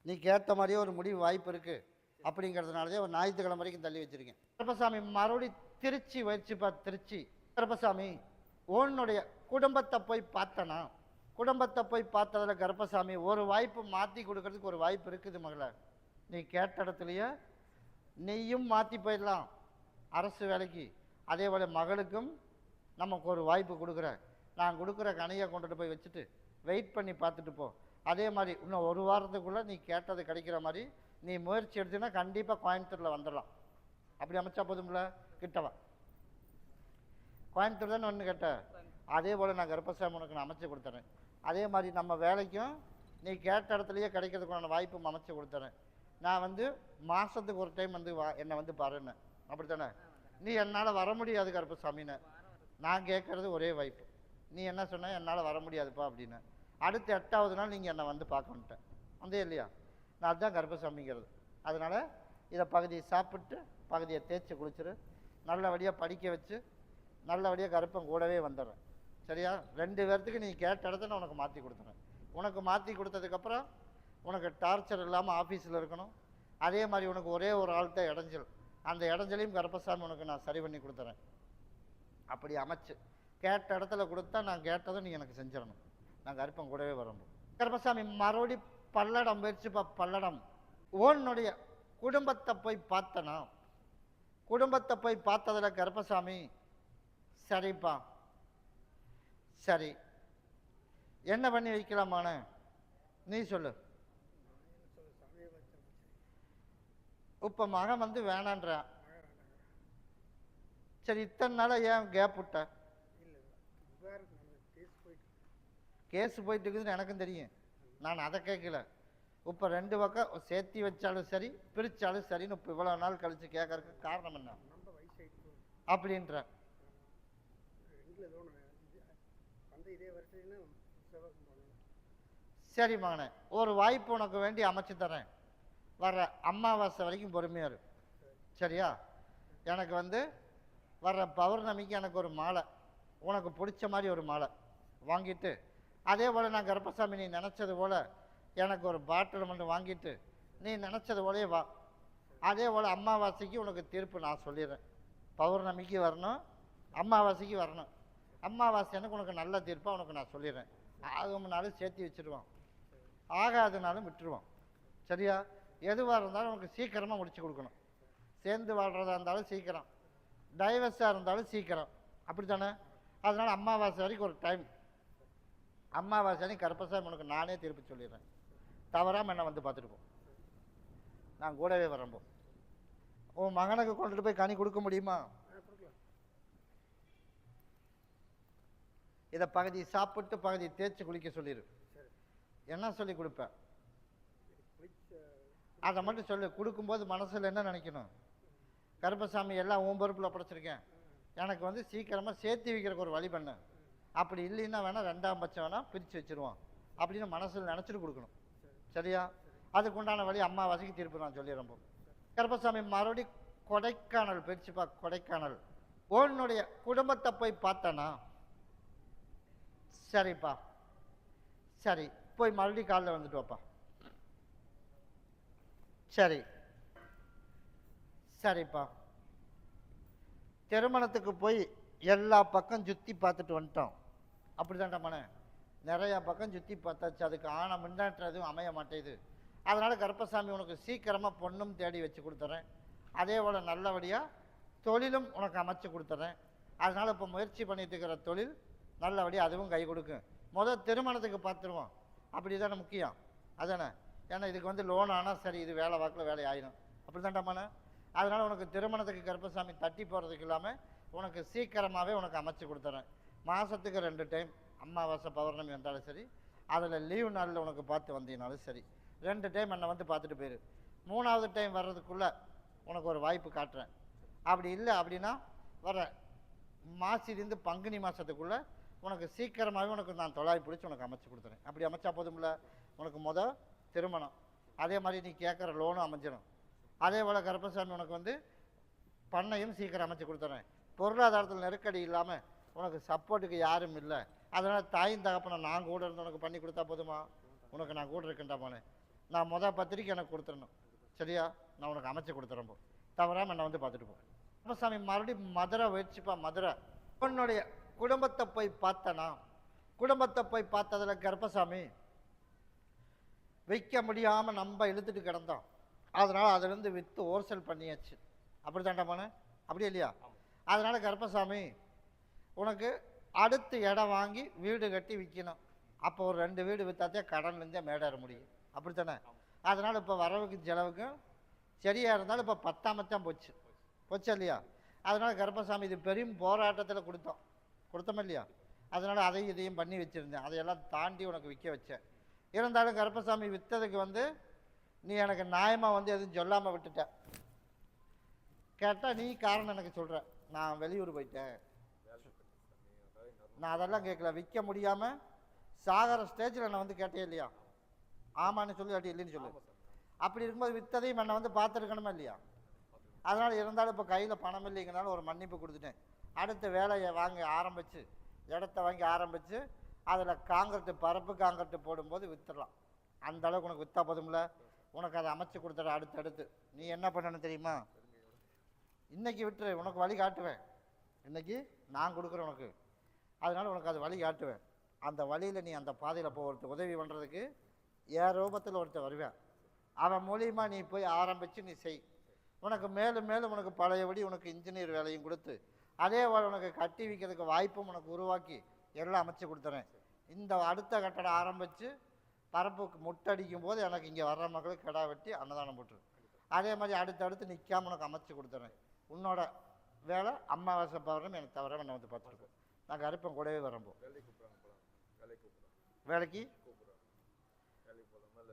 A: நீ கேட்ட மாதிரியே ஒரு முடிவு வாய்ப்பு இருக்குது அப்படிங்கிறதுனாலதே ஒரு ஞாயிற்றுக்கிழமை வரைக்கும் தள்ளி வச்சுருக்கேன். கருப்பசாமி மறுபடி திருச்சி வச்சுப்பா. திருச்சி கருப்பசாமி உன்னுடைய குடும்பத்தை போய் பார்த்தனா, குடும்பத்தை போய் பார்த்ததில் கருப்பசாமி ஒரு வாய்ப்பு மாற்றி கொடுக்கறதுக்கு ஒரு வாய்ப்பு இருக்குது மகளே. நீ கேட்ட இடத்துலையே நீயும் மாற்றி போயிடலாம் அரசு வேலைக்கு. அதே போல் மகளுக்கும் நமக்கு ஒரு வாய்ப்பு கொடுக்குறேன். நான் கொடுக்குற கனையை கொண்டுட்டு போய் வச்சுட்டு வெயிட் பண்ணி பார்த்துட்டு போ. அதே மாதிரி இன்னும் ஒரு வாரத்துக்குள்ளே நீ கேட்டது கிடைக்கிற மாதிரி நீ முயற்சி எடுத்தீங்கன்னா கண்டிப்பாக கோயம்புத்தூரில் வந்துடலாம். அப்படி அமைச்சா போதும்ல. கிட்டவா, கோயம்புத்தூர் தானே ஒன்று கேட்ட. அதே போல் நான் கருப்பசாமி உனக்கு நான் அமைச்சு கொடுத்துறேன். அதே மாதிரி நம்ம வேலைக்கும் நீ கேட்ட இடத்துலையே கிடைக்கிறதுக்கான வாய்ப்பும் அமைச்சு கொடுத்துறேன். நான் வந்து மாதத்துக்கு ஒரு டைம் வந்து என்னை வந்து பாருன்னு. அப்படி தானே? நீ என்னால் வர முடியாது கருப்பசாமின்னு. நான் கேட்குறது ஒரே வாய்ப்பு. நீ என்ன சொன்ன? என்னால் வர முடியாதுப்பா அப்படின்னு. அடுத்த 8வது நாள் நீங்கள் என்னை வந்து பார்க்கணுட்டேன். வந்தே இல்லையா? நான் அதுதான் கருப்பசாமிங்கிறது. அதனால் இதை பகுதியை சாப்பிட்டு பகுதியை தேய்ச்சி குளிச்சுரு. நல்லபடியாக படிக்க வச்சு நல்லபடியாக கருப்பம் கூடவே வந்துடுறேன். சரியா? 2 பேர்த்துக்கு நீ கேட்ட இடத்த நான் உனக்கு மாற்றி கொடுத்துறேன். உனக்கு மாற்றி கொடுத்ததுக்கப்புறம் உனக்கு டார்ச்சர் இல்லாமல் ஆஃபீஸில் இருக்கணும். அதே மாதிரி உனக்கு ஒரே ஒரு ஆள்கிட்ட இடைஞ்சல், அந்த இடைஞ்சலையும் கருப்பசாமி உனக்கு நான் சரி பண்ணி கொடுத்துறேன். அப்படி அமைச்சு கேட்ட இடத்துல கொடுத்தா நான் கேட்டதை நீ எனக்கு செஞ்சிடணும். நான் கருப்பம் கூடவே வரணும். கருப்பசாமி மறுபடி பல்லடம் போயிடுச்சுப்பா. பல்லடம் உன்னுடைய குடும்பத்தை போய் பார்த்தனா, குடும்பத்தை போய் பார்த்ததில் கருப்பசாமி சரிப்பா சரி, என்ன பண்ணி வைக்கலாமான நீ சொல்லு. இப்போ மகன் வந்து வேணான்றான். சரி, இத்தனை நாளாக ஏன் கேப் விட்ட? கேஸ் போயிட்டு இருக்குதுன்னு எனக்கும் தெரியும். நான் அதை கேட்கல. இப்போ 2 பக்கம் சேர்த்தி வச்சாலும் சரி பிரித்தாலும் சரின்னு இப்போ இவ்வளோ நாள் கழித்து கேட்கறதுக்கு காரணம் என்ன அப்படின்ற? சரி மகனே, ஒரு வாய்ப்பு உனக்கு வேண்டி அமைச்சு தரேன். வர்ற அமாவாசை வரைக்கும் பொறுமையாக இரு. சரியா? எனக்கு வந்து வர்ற பௌர்ணமிக்கு எனக்கு ஒரு மாலை, உனக்கு பிடிச்ச மாதிரி ஒரு மாலை வாங்கிட்டு, அதே போல் நான் கருப்பசாமி நீ நினச்சது போல் எனக்கு ஒரு பாட்டில் மட்டும் வாங்கிட்டு நீ நினச்சது போலே வா. அதே போல் அமாவாசைக்கு உனக்கு தீர்ப்பு நான் சொல்லிடுறேன். பௌர்ணமிக்கு வரணும், அமாவாசைக்கு வரணும். அமாவாசை எனக்கு உனக்கு நல்ல தீர்ப்பாக உனக்கு நான் சொல்லிடுறேன். ஆகும்னாலும் சேர்த்து வச்சுருவான், ஆகாதுனாலும் விட்டுருவான். சரியா? எதுவாக இருந்தாலும் உனக்கு சீக்கிரமாக முடிச்சு கொடுக்கணும். சேர்ந்து வாழ்கிறதா இருந்தாலும் சீக்கிரம், டைவர்ஸாக இருந்தாலும் சீக்கிரம். அப்படி தானே? அதனால் அமாவாசை வரைக்கும் ஒரு டைம். அமாவாசை அன்னைக்கு கருப்பசாமி உனக்கு நானே திருப்பி சொல்லிடுறேன். தவறாமல் என்ன வந்து பார்த்துட்டு போ. நான் கூடவே வரம்போ. உன் மகனுக்கு கொண்டுட்டு போய் கனி கொடுக்க முடியுமா? இதை பகுதி சாப்பிட்டு பகுதி தேய்ச்சி குளிக்க சொல்லிடு. என்ன சொல்லி கொடுப்பேன் அதை மட்டும் சொல்லு. கொடுக்கும்போது மனசில் என்ன நினைக்கணும்? கருப்பசாமி எல்லாம் உன் பொறுப்பில் படைச்சிருக்கேன், எனக்கு வந்து சீக்கிரமாக சேர்த்து வைக்கிறதுக்கு ஒரு வழி பண்ண. அப்படி இல்லைன்னா வேணால் 2ஆம் பட்சம் வேணால் பிரித்து வச்சுருவான் அப்படின்னு மனசில் நினச்சிட்டு கொடுக்கணும். சரியா? அதுக்கு உண்டான வழி அமாவாசைக்கு தீர்ப்பு நான் சொல்லிடுறேன். கருப்பசாமி மறுபடி கொடைக்கானல் போயிடுச்சுப்பா. கொடைக்கானல் உன்னுடைய குடும்பத்தை போய் பார்த்தனா, சரிப்பா சரி, போய் மறுபடியும் காலையில் வந்துட்டு வாப்பா. சரி சரிப்பா. திருமணத்துக்கு போய் எல்லா பக்கம் சுற்றி பார்த்துட்டு வந்துட்டோம். அப்படி தான்டா மன, நிறையா பக்கம் சுற்றி பார்த்தாச்சு. அதுக்கு ஆன முன்னேற்றம் எதுவும் அமைய மாட்டேது. அதனால் கருப்பசாமி உனக்கு சீக்கிரமாக பொண்ணும் தேடி வச்சு கொடுத்துட்றேன். அதே போல் நல்லபடியாக தொழிலும் உனக்கு அமைச்சு கொடுத்துட்றேன். அதனால் இப்போ முயற்சி பண்ணிட்டு இருக்கிற தொழில் நல்லபடியாக அதுவும் கை கொடுக்கும். முதல் திருமணத்துக்கு பார்த்துருவோம், அப்படி தானே முக்கியம், அதானே? ஏன்னா இதுக்கு வந்து லோன் ஆனால் சரி, இது வேலை வாக்கில் வேலை ஆயிடும், அப்படி தான்டாமான. அதனால் உனக்கு திருமணத்துக்கு கருப்பசாமி தட்டி போகிறதுக்கு இல்லாமல் உனக்கு சீக்கிரமாகவே உனக்கு அமைச்சு கொடுத்துட்றேன். மாதத்துக்கு 2 டைம், அமாவாசை பௌர்ணமி வந்தாலும் சரி, அதில் லீவு நாளில் உனக்கு பார்த்து வந்தீங்கனாலும் சரி, 2 டைம் என்னை வந்து பார்த்துட்டு போயிரு. 3வது டைம் வர்றதுக்குள்ளே உனக்கு ஒரு வாய்ப்பு காட்டுறேன். அப்படி இல்லை அப்படின்னா வர மாசிலேருந்து பங்குனி மாதத்துக்குள்ளே உனக்கு சீக்கிரமாகவே உனக்கு நான் தொலாய் பிடிச்சி உனக்கு அமைச்சு கொடுத்துறேன். அப்படி அமைச்சா போதும்ல, உனக்கு முதல் திருமணம், அதே மாதிரி நீ கேட்குற லோனும் அமைஞ்சிடும். அதே போல் கருப்பசாமி உனக்கு வந்து பண்ணையும் சீக்கிரம் அமைச்சு கொடுத்துறேன். பொருளாதாரத்தில் நெருக்கடி இல்லாமல் உனக்கு சப்போர்ட்டுக்கு யாரும் இல்லை, அதனால் தாயும் தகப்பனை நான் கூட இருந்து உனக்கு பண்ணி கொடுத்தா போதுமா? உனக்கு நான் கூட இருக்கேன்டாமானே. நான் முதல் பத்திரிக்கை எனக்கு கொடுத்துடணும், சரியா? நான் உனக்கு அமைச்சு கொடுத்துறேன். போ, தவறாமல் என்னை வந்து பார்த்துட்டு போ. கருப்பசாமி மறுபடியும் மதுரை வச்சுப்பா. மதுரை உன்னுடைய குடும்பத்தை போய் பார்த்தனா, குடும்பத்தை போய் பார்த்ததில் கருப்பசாமி விற்க முடியாமல் நம்ம இழுத்துட்டு கிடந்தோம். அதனால் அதிலேருந்து விற்று ஹோல்சேல் பண்ணியாச்சு, அப்படி தாண்டாமான, அப்படியே இல்லையா? அதனால் கருப்பசாமி உனக்கு அடுத்து இடம் வாங்கி வீடு கட்டி விற்கணும். அப்போ ஒரு 2 வீடு விற்றாத்தே கடன்லேருந்தே மேடேற முடியும், அப்படி தானே? அதனால் இப்போ வரவுக்கு செலவுக்கும் சரியாக இருந்தாலும் இப்போ 10ஆமத்தான் போச்சு, போச்சா இல்லையா? அதனால் கருப்பசாமி இது பெரும் போராட்டத்தில் கொடுத்தோம் இல்லையா? அதனால் அதையும் இதையும் பண்ணி வச்சுருந்தேன், அதையெல்லாம் தாண்டி உனக்கு விற்க வச்சேன். இருந்தாலும் கருப்பசாமி விற்றதுக்கு வந்து நீ எனக்கு நியாயமாக வந்து எதுவும் சொல்லாமல் விட்டுட்ட. கேட்டால் நீ காரணம் எனக்கு சொல்கிற, நான் வெளியூர் போயிட்டேன், நான் அதெல்லாம் கேட்கல. விற்க முடியாமல் சாகர ஸ்டேஜில் என்னை வந்து கேட்டே இல்லையா? ஆமான்னு சொல்லி அப்படி இல்லைன்னு சொல்லு. அப்படி இருக்கும்போது விற்றதையும் என்னை வந்து பார்த்துருக்கணுமா இல்லையா? அதனால் இருந்தாலும் இப்போ கையில் பணம் இல்லைங்கனாலும் ஒரு மன்னிப்பு கொடுத்துட்டேன். அடுத்த வேலையை வாங்கி ஆரம்பித்து, இடத்த வாங்கி ஆரம்பித்து அதில் காங்கிரட்டு, பரப்பு காங்கிரட்டு போடும்போது விற்றுடலாம். அந்த அளவுக்கு உனக்கு விற்றா போதும்ல, உனக்கு அதை அமைச்சு கொடுத்துற. அடுத்தடுத்து நீ என்ன பண்ணணும் தெரியுமா? இன்றைக்கி விட்டுரு, உனக்கு வழி காட்டுவேன். இன்றைக்கி நான் கொடுக்குறேன் உனக்கு, அதனால் உனக்கு அது வழி காட்டுவேன். அந்த வழியில் நீ அந்த பாதையில் ஒருத்தர் உதவி பண்ணுறதுக்கு என் ரூபத்தில் ஒருத்தர் வருவேன். அவன் மூலியமாக நீ போய் ஆரம்பித்து நீ செய். உனக்கு மேலும் மேலும் உனக்கு பழையபடி உனக்கு இன்ஜினியர் வேலையும் கொடுத்து, அதே போல் உனக்கு கட்டி வைக்கிறதுக்கு வாய்ப்பும் உனக்கு உருவாக்கி எல்லாம் அமைச்சு கொடுத்துறேன். இந்த அடுத்த கட்டடம் ஆரம்பித்து பரப்புக்கு முட்டடிக்கும் போது எனக்கு இங்கே வர்ற மக்களுக்கு கிடா வெட்டி அன்னதானம் போட்டுரு. அதே மாதிரி அடுத்தடுத்து நிற்காம உனக்கு அமைச்சு கொடுத்துறேன். உன்னோட வேலை அமாவாசை பௌர்ணமி எனக்கு தவிர என்னை வந்து பார்த்துருக்கோம். நான் கருப்பன் கூடவே வரம்போ வேலைக்கு.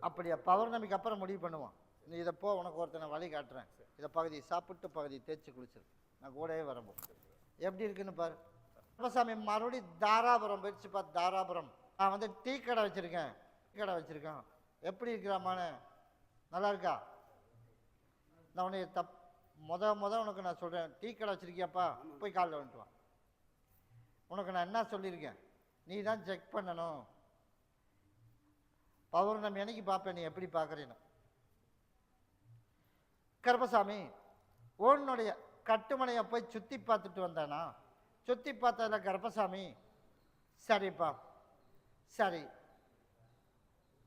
A: அப்படியா? பௌர்ணமிக்கு அப்புறம் முடிவு பண்ணுவோம். நீ இதை போ, உனக்கு ஒருத்தனை வழி காட்டுறேன். இதை பகுதி சாப்பிட்டு பகுதி தேய்ச்சி குளிச்சிரு, நான் கூடவே வரம்போ. எப்படி இருக்குன்னு பாரு. கருப்பசாமி மறுபடியும் தாராபுரம் போயிடுச்சு. பார்த்து தாராபுரம் நான் வந்து டீ கடை வச்சுருக்கேன், டீ கடை வச்சுருக்கேன். எப்படி இருக்கிறாமான? நல்லா இருக்கா? நான் உன்னை முத உனக்கு நான் சொல்கிறேன், டீ கடை வச்சுருக்கியாப்பா, போய் காலைல வந்துட்டு வா. உனக்கு நான் என்ன சொல்லியிருக்கேன், நீ தான் செக் பண்ணணும். பௌர்ணமி அன்னைக்கு பார்ப்பேன் நீ எப்படி பார்க்குறேன்னு. கருப்பசாமி உன்னுடைய கட்டுமனையை போய் சுற்றி பார்த்துட்டு வந்தானா? சுற்றி பார்த்ததில் கருப்பசாமி சரிப்பா சரி,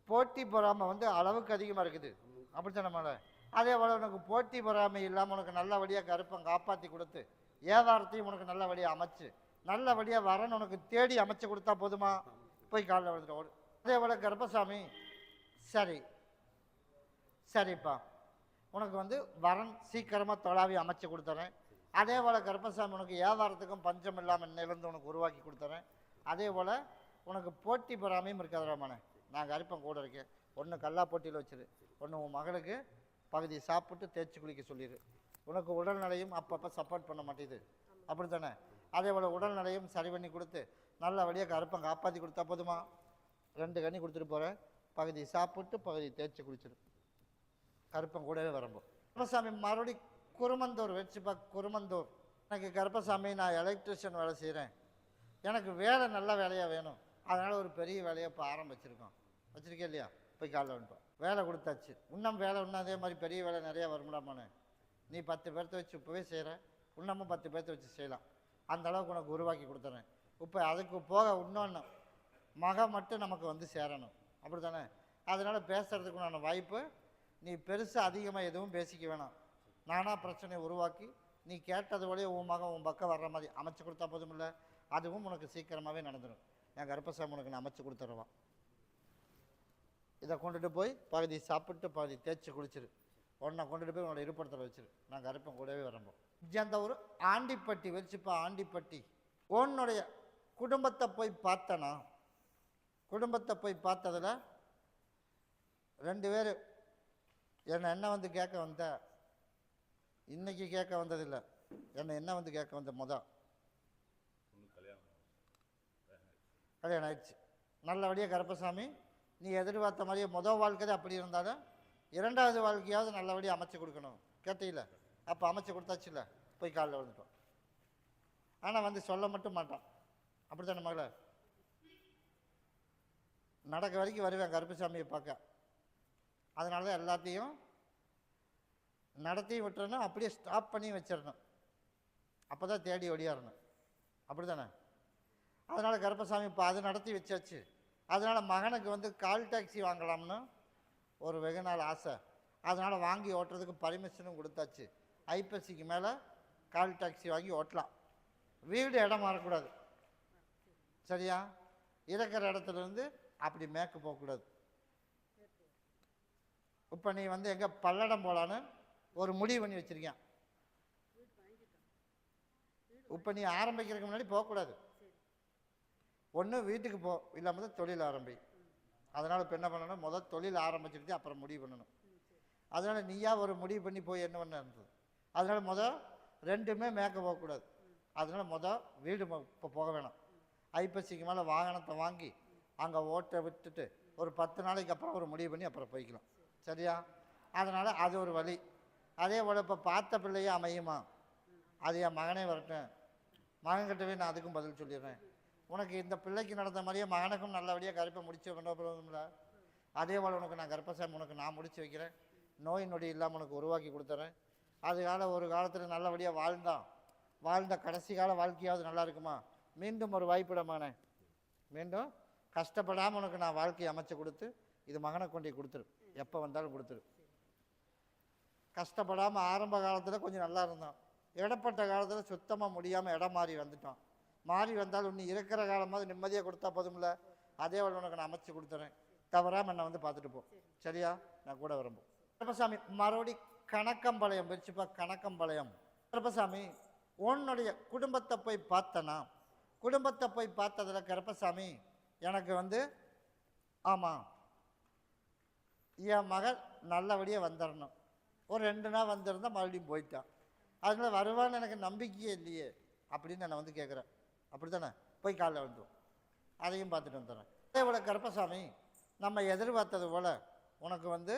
A: போட்டி பொறாமை வந்து அளவுக்கு அதிகமாக இருக்குது, அப்படித்தான் நம்மள. அதே போல் உனக்கு போட்டி பொறாமை இல்லாமல் உனக்கு நல்லபடியாக கருப்பம் காப்பாற்றி கொடுத்து வியாபாரத்தையும் உனக்கு நல்லபடியாக அமைச்சு நல்லபடியாக வரன்னு உனக்கு தேடி அமைச்சு கொடுத்தா போதுமா? போய் காலையில் வந்துட்டு. அதே போல் கருப்பசாமி சரி சரிப்பா, உனக்கு வந்து வரன் சீக்கிரமாக தொலாவி அமைச்சு கொடுத்துறேன். அதே போல் கருப்பசாமி உனக்கு வியாபாரத்துக்கும் பஞ்சம் இல்லாமல் நிலந்து உனக்கு உருவாக்கி கொடுத்துறேன். அதே போல் உனக்கு போட்டி பொறாமையும் இருக்காதராமானே. நான் கருப்பன் கூட இருக்கேன். ஒன்று கல்லா போட்டியில் வச்சிரு, ஒன்று உன் மகளுக்கு பகுதி சாப்பிட்டு தேய்ச்சி குளிக்க சொல்லிடு. உனக்கு உடல்நிலையும் அப்பப்போ சப்போர்ட் பண்ண மாட்டேது, அப்படி தானே? அதே போல் உடல்நிலையும் சரி பண்ணி கொடுத்து நல்லபடியாக கருப்பன் காப்பாற்றி கொடுத்தா போதுமா? 2 கனி கொடுத்துட்டு போகிறேன், பகுதி சாப்பிட்டு பகுதி தேய்ச்சி குளிச்சிடும். கருப்பன் கூடவே வரம்போ. கருப்பசாமி மறுபடி குருமந்தூர் வச்சுப்பா. குருமந்தூர் எனக்கு கருப்பசாமி, நான் எலக்ட்ரிஷியன் வேலை செய்கிறேன், எனக்கு வேலை நல்ல வேலையாக வேணும். அதனால் ஒரு பெரிய வேலையை இப்போ ஆரம்பிச்சிருக்கோம். வச்சுருக்கே இல்லையா? போய் காலைல வந்துட்டோம். வேலை கொடுத்தாச்சு. இன்னும் வேலை இன்னும் அதே மாதிரி பெரிய வேலை நிறையா வரும்டாமானே. நீ 10 பேர்த்த வச்சு இப்போவே செய்கிற, இன்னமும் 10 பேர்த்த வச்சு செய்யலாம். அந்த அளவுக்கு உனக்கு உருவாக்கி கொடுத்துறேன். இப்போ அதுக்கு போக இன்னொன்று மகன் மட்டும் நமக்கு வந்து சேரணும், அப்படி தானே? அதனால் பேசுகிறதுக்கு உண்டான வாய்ப்பு நீ பெருசாக அதிகமாக எதுவும் பேசிக்க வேணாம். நானாக பிரச்சனையை உருவாக்கி நீ கேட்டது வழியே உன் மகன் உன் பக்கம் வர்ற மாதிரி அமைச்சு கொடுத்தா போதும் இல்லை, அதுவும் உனக்கு சீக்கிரமாகவே நடந்துடும். என் கருப்பசாமி உனக்கு நான் அமைச்சு கொடுத்துருவான். இதை கொண்டுட்டு போய் பகுதி சாப்பிட்டு பகுதி தேய்ச்சி குளிச்சிரு. உன்னை கொண்டுட்டு போய் உன்னோட இருப்படத்தில் வச்சிரு. நான் கருப்பன் கூடவே வரம்போம். அந்த ஒரு ஆண்டிப்பட்டி வச்சுப்பா. ஆண்டிப்பட்டி உன்னுடைய குடும்பத்தை போய் பார்த்தனா, குடும்பத்தை போய் பார்த்ததில் 2 பேர் என்ன வந்து கேட்க வந்த, இன்னைக்கு கேட்க வந்ததில்லை, என்ன வந்து கேட்க வந்த கல்யாணம் ஆயிடுச்சு. நல்லபடியாக கருப்பசாமி நீ எதிர்பார்த்த மாதிரியே வாழ்க்கை அப்படி இருந்தாலும் 2வது வாழ்க்கையாவது நல்லபடியாக அமைச்சு கொடுக்கணும். கேட்டீங்கள? அப்போ அமைச்சு கொடுத்தாச்சு இல்லை, போய் காலில் விழுந்துட்டோம். ஆனால் வந்து சொல்ல மட்டும் மாட்டான். அப்படி தானே மகளை? நடக்க வரைக்கும் வருவேன் கருப்பசாமியை பார்க்க. அதனால தான் எல்லாத்தையும் நடத்தி விட்டுறணும், அப்படியே ஸ்டாப் பண்ணி வச்சிடணும். அப்போ தான் தேடி ஒடியாரணும். அப்படி தானே? அதனால் கருப்பசாமி இப்போ அது நடத்தி வச்சாச்சு. அதனால் மகனுக்கு வந்து கால் டாக்ஸி வாங்கலாம்னு ஒரு வெகு நாள் ஆசை. அதனால் வாங்கி ஓட்டுறதுக்கு பர்மிஷனும் கொடுத்தாச்சு. ஐப்பசிக்கு மேலே கால் டாக்ஸி வாங்கி ஓட்டலாம். வீடு இடம் மாறக்கூடாது, சரியா? இருக்கிற இடத்துலேருந்து அப்படி மேற்கு போகக்கூடாது. இப்போ நீ வந்து எங்கே பல்லடம் போகலான்னு ஒரு முடிவு பண்ணி வச்சுருக்கேன். இப்போ நீ ஆரம்பிக்கிறதுக்கு முன்னாடி போகக்கூடாது. ஒன்று வீட்டுக்கு போ, இல்லாமல் தொழில் ஆரம்பி. அதனால் இப்போ என்ன பண்ணணும், முதல் தொழில் ஆரம்பிச்சுட்டு அப்புறம் முடிவு பண்ணணும். அதனால் நீயா ஒரு முடிவு பண்ணி போய் என்ன பண்ண இருந்தது. அதனால் 2மே மேற்க போகக்கூடாது. அதனால் வீடு இப்போ போக வேணாம். ஐப்பசிக்கு மேலே வாகனத்தை வாங்கி அங்கே ஓட்ட விட்டுட்டு ஒரு 10 நாளைக்கு அப்புறம் ஒரு முடிவு பண்ணி அப்புறம் போய்க்கலாம், சரியா? அதனால் அது ஒரு வழி. அதே போல் இப்போ பார்த்த பிள்ளையே அமையுமா, அது என் மகனே வரட்டும். மகன்கிட்டவே நான் அதுக்கும் பதில் சொல்லிடுறேன். உனக்கு இந்த பிள்ளைக்கு நடந்த மாதிரியே மகனுக்கும் நல்லபடியாக கருப்பை முடிச்சு பண்ணல. அதே போல் உனக்கு நான் கருப்பசாமி உனக்கு நான் முடிச்சு வைக்கிறேன். நோய் நொடி இல்லாமல் உனக்கு உருவாக்கி கொடுத்துறேன். அதுக்கால ஒரு காலத்தில் நல்லபடியாக வாழ்ந்த கடைசி கால வாழ்க்கையாவது நல்லா இருக்குமா? மீண்டும் ஒரு வாய்ப்பிடமானே, மீண்டும் கஷ்டப்படாமல் உனக்கு நான் வாழ்க்கையை அமைச்சு கொடுத்து இது மகனை கொண்டு கொடுத்துரு. எப்போ வந்தாலும் கொடுத்துரு. கஷ்டப்படாமல் ஆரம்ப காலத்தில் கொஞ்சம் நல்லா இருந்தோம். இடப்பட்ட காலத்தில் சுத்தமாக முடியாமல் இடம் மாறி வந்துட்டோம். மாறி வந்தாலும் இன்னும் இருக்கிற காலமாவது நிம்மதியாக கொடுத்தா போதும்ல. அதே வழி உனக்கு நான் அமைச்சு கொடுத்துறேன். தவறாமல் என்னை வந்து பார்த்துட்டு போ, சரியா? நான் கூட விரும்பும். கருப்பசாமி மறுபடி கணக்கம்பாளையம் வச்சுப்பா. கணக்கம்பாளையம் கருப்பசாமி உன்னுடைய குடும்பத்தை போய் பார்த்தனா, குடும்பத்தை போய் பார்த்ததில் கருப்பசாமி எனக்கு வந்து ஆமாம் என் மகள் நல்லபடியாக வந்துடணும். ஒரு 2 நாள் வந்திருந்தால் மறுபடியும் போயிட்டான். அதனால் வருவான்னு எனக்கு நம்பிக்கையே இல்லையே அப்படின்னு நான் வந்து கேட்குறேன். அப்படி தானே? போய் காலைல வந்துடும், அதையும் பார்த்துட்டு வந்துடுறேன். அதே போல் கருப்பசாமி நம்ம எதிர்பார்த்தது போல் உனக்கு வந்து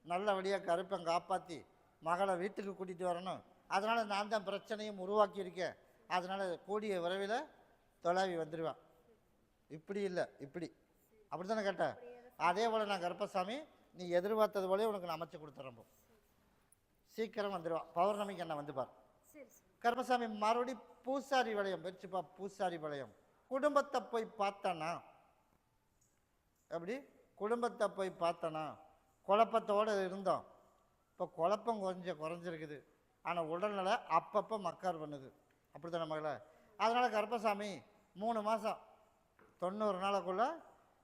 A: நல்லபடியாக கருப்பை காப்பாற்றி மகளை வீட்டுக்கு கூட்டிகிட்டு வரணும். அதனால் நான் தான் பிரச்சனையும் உருவாக்கியிருக்கேன். அதனால் கூடிய விரைவில் தொலைவி வந்துடுவேன். இப்படி இல்லை, இப்படி. அப்படி தானே கேட்டேன்? அதே போல் நான் கருப்பசாமி நீ எதிர்பார்த்தது போலே உனக்கு நான் அமைச்சு கொடுத்துறேன். சீக்கிரம் வந்துடுவான். பௌர்ணமிக்கு என்ன வந்து பார். கருப்பசாமி மறுபடி பூசாரி வளையம் வச்சுப்பா. பூசாரி வளையம் குடும்பத்தை போய் பார்த்தனா, எப்படி குடும்பத்தை போய் பார்த்தனா குழப்பத்தோடு இருந்தோம். இப்போ குழப்பம் கொஞ்சம் குறைஞ்சிருக்குது. ஆனால் உடல்நிலை அப்பப்போ மக்கார் பண்ணுது. அப்படி தானே மகளை? அதனால் கருப்பசாமி 3 மாதம் 90 நாளுக்குள்ளே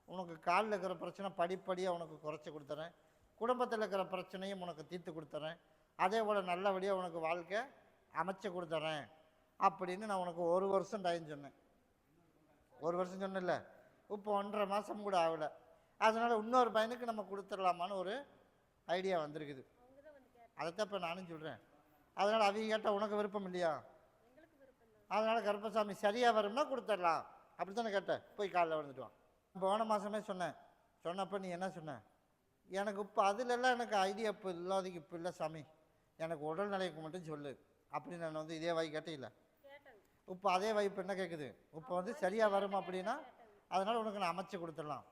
A: உனக்கு காலில் இருக்கிற பிரச்சனை படிப்படியாக உனக்கு குறைச்சி கொடுத்துறேன். குடும்பத்தில் இருக்கிற பிரச்சனையும் உனக்கு தீர்த்து கொடுத்துறேன். அதே போல் நல்லபடியாக உனக்கு வாழ்க்கை அமைச்சு கொடுத்துறேன் அப்படின்னு நான் உனக்கு 1 வருஷம் டைம் சொன்னேன். 1 வருஷம் சொன்னேன்ல, இப்போ 1.5 மாதம் கூட ஆகலை. அதனால் இன்னொரு பையனுக்கு நம்ம கொடுத்துடலாமான்னு ஒரு ஐடியா வந்திருக்குது. அதைத்தான் இப்போ நானும் சொல்கிறேன். அதனால் அவங்க கேட்டால் உனக்கு விருப்பம் இல்லையா? அதனால் கருப்பசாமி சரியாக வரும்னா கொடுத்துடலாம். அப்படி தானே கேட்டேன். போய் காலைல வந்துடுவான். போன மாதமே சொன்னப்போ நீ என்ன சொன்ன? எனக்கு இப்போ அதிலெல்லாம் எனக்கு ஐடியா இப்போ இல்லாததுக்கு இப்போ இல்லை சாமி, எனக்கு உடல்நிலைக்கு மட்டும் சொல்லு அப்படின்னு நான் வந்து இதே வாய் கேட்டீங்கள. இப்போ அதே வாய்ப்பு என்ன கேட்குது? இப்போ வந்து சரியாக வரும் அப்படின்னா அதனால் உனக்கு நான் அமைச்சு கொடுத்துடலாம்.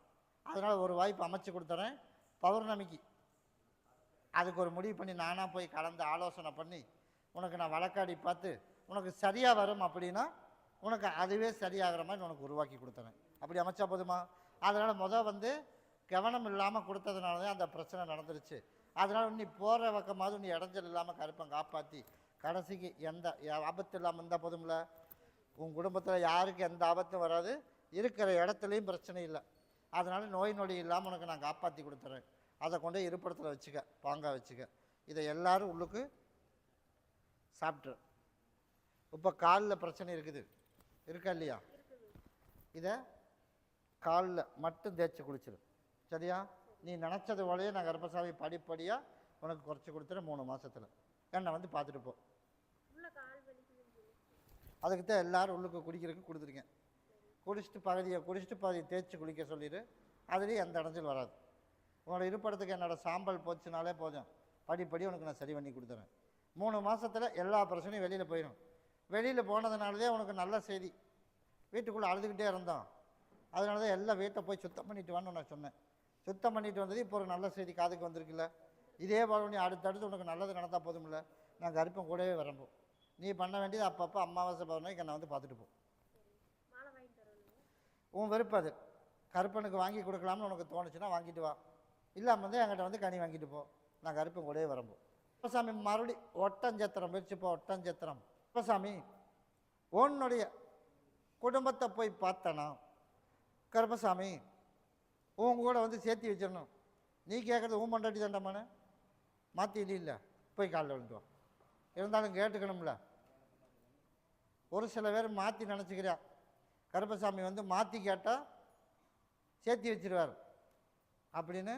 A: அதனால் ஒரு வாய்ப்பு அமைச்சு கொடுத்துறேன். பௌர்ணமிக்கு அதுக்கு ஒரு முடிவு பண்ணி நானாக போய் கலந்து ஆலோசனை பண்ணி உனக்கு நான் வழக்காடி பார்த்து உனக்கு சரியாக வரும் அப்படின்னா உனக்கு அதுவே சரியாகிற மாதிரி உனக்கு உருவாக்கி கொடுத்துறேன். அப்படி அமைச்சா போதுமா? அதனால் வந்து கவனம் இல்லாமல் கொடுத்ததுனால தான் அந்த பிரச்சனை நடந்துருச்சு. அதனால் நீ போகிற பக்கமாவது நீ இடைஞ்சல் இல்லாமல் கருப்பன் காப்பாற்றி கடைசிக்கு எந்த ஆபத்து இல்லாமல் இருந்தால் போதும்ல. உன் குடும்பத்தில் யாருக்கு எந்த ஆபத்தும் வராது, இருக்கிற இடத்துலையும் பிரச்சனை இல்லை. அதனால் நோய் நொடி இல்லாமல் உனக்கு நான் காப்பாற்றி கொடுத்துறேன். அதை கொண்டு இருப்பிடத்தில் வச்சுக்க, பாங்காக வச்சுக்க. இதை எல்லோரும் உள்ளுக்கு சாப்பிட்ரு. இப்போ காலில் பிரச்சனை இருக்குது, இருக்கா இல்லையா? இதை காலில் மட்டும் தேய்ச்சி குளிச்சிரு, சரியா? நீ நினச்சது போலயே நான் கர்ப்பசாமி படிப்படியாக உனக்கு குறைச்சி கொடுத்துறேன் 3 மாதத்தில். என்னை வந்து பார்த்துட்டு போ. அதுக்கு தான் எல்லோரும் உள்ளுக்கு குடிக்கிறதுக்கு கொடுத்துருக்கேன். குடிச்சிட்டு பாதியை தேய்ச்சி குளிக்க சொல்லிடு. அதுலேயும் எந்த இடைஞ்சல் வராது. உன்னோட இருப்படத்துக்கு என்னோடய சாம்பல் போச்சுனாலே போதும், படிப்படி உனக்கு நான் சரி பண்ணி கொடுத்துறேன். 3 மாதத்தில் எல்லா பிரச்சனையும் வெளியில் போயிடும். வெளியில் போனதுனாலதே உனக்கு நல்ல செய்தி. வீட்டுக்குள்ளே அழுதுகிட்டே இருந்தோம், அதனால தான் எல்லாம் வீட்டை போய் சுத்தம் பண்ணிட்டு வான்னு நான் சொன்னேன். சுத்தம் பண்ணிட்டு வந்தது இப்போ ஒரு நல்ல செய்தி காதுக்கு வந்திருக்குல்ல. இதே போல நீ அடுத்தடுத்து உனக்கு நல்லது நடந்தால் போதும்ல. நான் கருப்பம் கூடவே வரம்போ. நீ பண்ண வேண்டியது அப்பப்போ அமாவாசை பௌர்ணமிக்கு என்னை வந்து பார்த்துட்டு போ. உன் விருப்பம் அது. கருப்பனுக்கு வாங்கி கொடுக்கலாம்னு உனக்கு தோணுச்சுன்னா வாங்கிட்டு வா, இல்லாமல் வந்து என்கிட்ட வந்து கனி வாங்கிட்டு போ. நான் கருப்பன் கூடவே வரம்போ. கருப்பசாமி மறுபடி ஒட்டஞ்சத்திரம் பிரிச்சுப்போ. ஒட்டஞ்சத்திரம் கருப்பசாமி உன்னுடைய குடும்பத்தை போய் பார்த்தனா கருப்பசாமி உன் கூட வந்து சேர்த்தி வச்சிடணும். நீ கேட்குறது உன் மண்டாட்டி தண்டமான மாற்றி இல்லை, போய் காலில் விழுந்து வா. இருந்தாலும் கேட்டுக்கணும்ல. ஒரு சில பேர் மாற்றி நினச்சிக்கிறா. கருப்பசாமி வந்து மாற்றி கேட்டால் சேர்த்தி வச்சிருவார் அப்படின்னு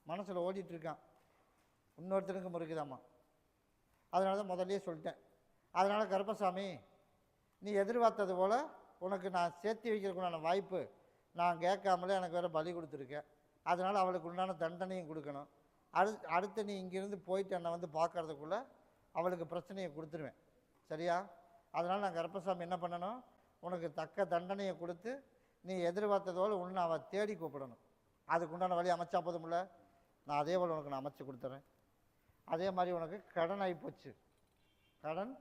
A: மனசில் ஓடிட்டுருக்கான். இன்னொருத்தனுக்கும் இருக்குதாம்மா. அதனால தான் முதல்லையே சொல்லிட்டேன். அதனால் கருப்பசாமி நீ எதிர்பார்த்தது போல் உனக்கு நான் சேர்த்தி வைக்கிறதுக்குண்டான வாய்ப்பு நான் கேட்காமலே எனக்கு வேறு பலி கொடுத்துருக்கேன். அதனால் அவளுக்கு உண்டான தண்டனையும் கொடுக்கணும். அடுத்து நீ இங்கேருந்து போயிட்டு என்னை வந்து பார்க்கறதுக்குள்ளே அவளுக்கு பிரச்சனையை கொடுத்துருவேன், சரியா? அதனால் நான் கருப்பசாமி என்ன பண்ணணும், உனக்கு தக்க தண்டனையை கொடுத்து நீ எதிர்பார்த்ததோடு உன்னை அவள் தேடி கூப்பிடணும். அதுக்குண்டான வழி அமைச்சா போதும்ல. நான் அதே போல் உனக்கு நான் அமைச்சு கொடுத்துறேன். அதே மாதிரி உனக்கு கடன் ஆகிப்போச்சு, கடன்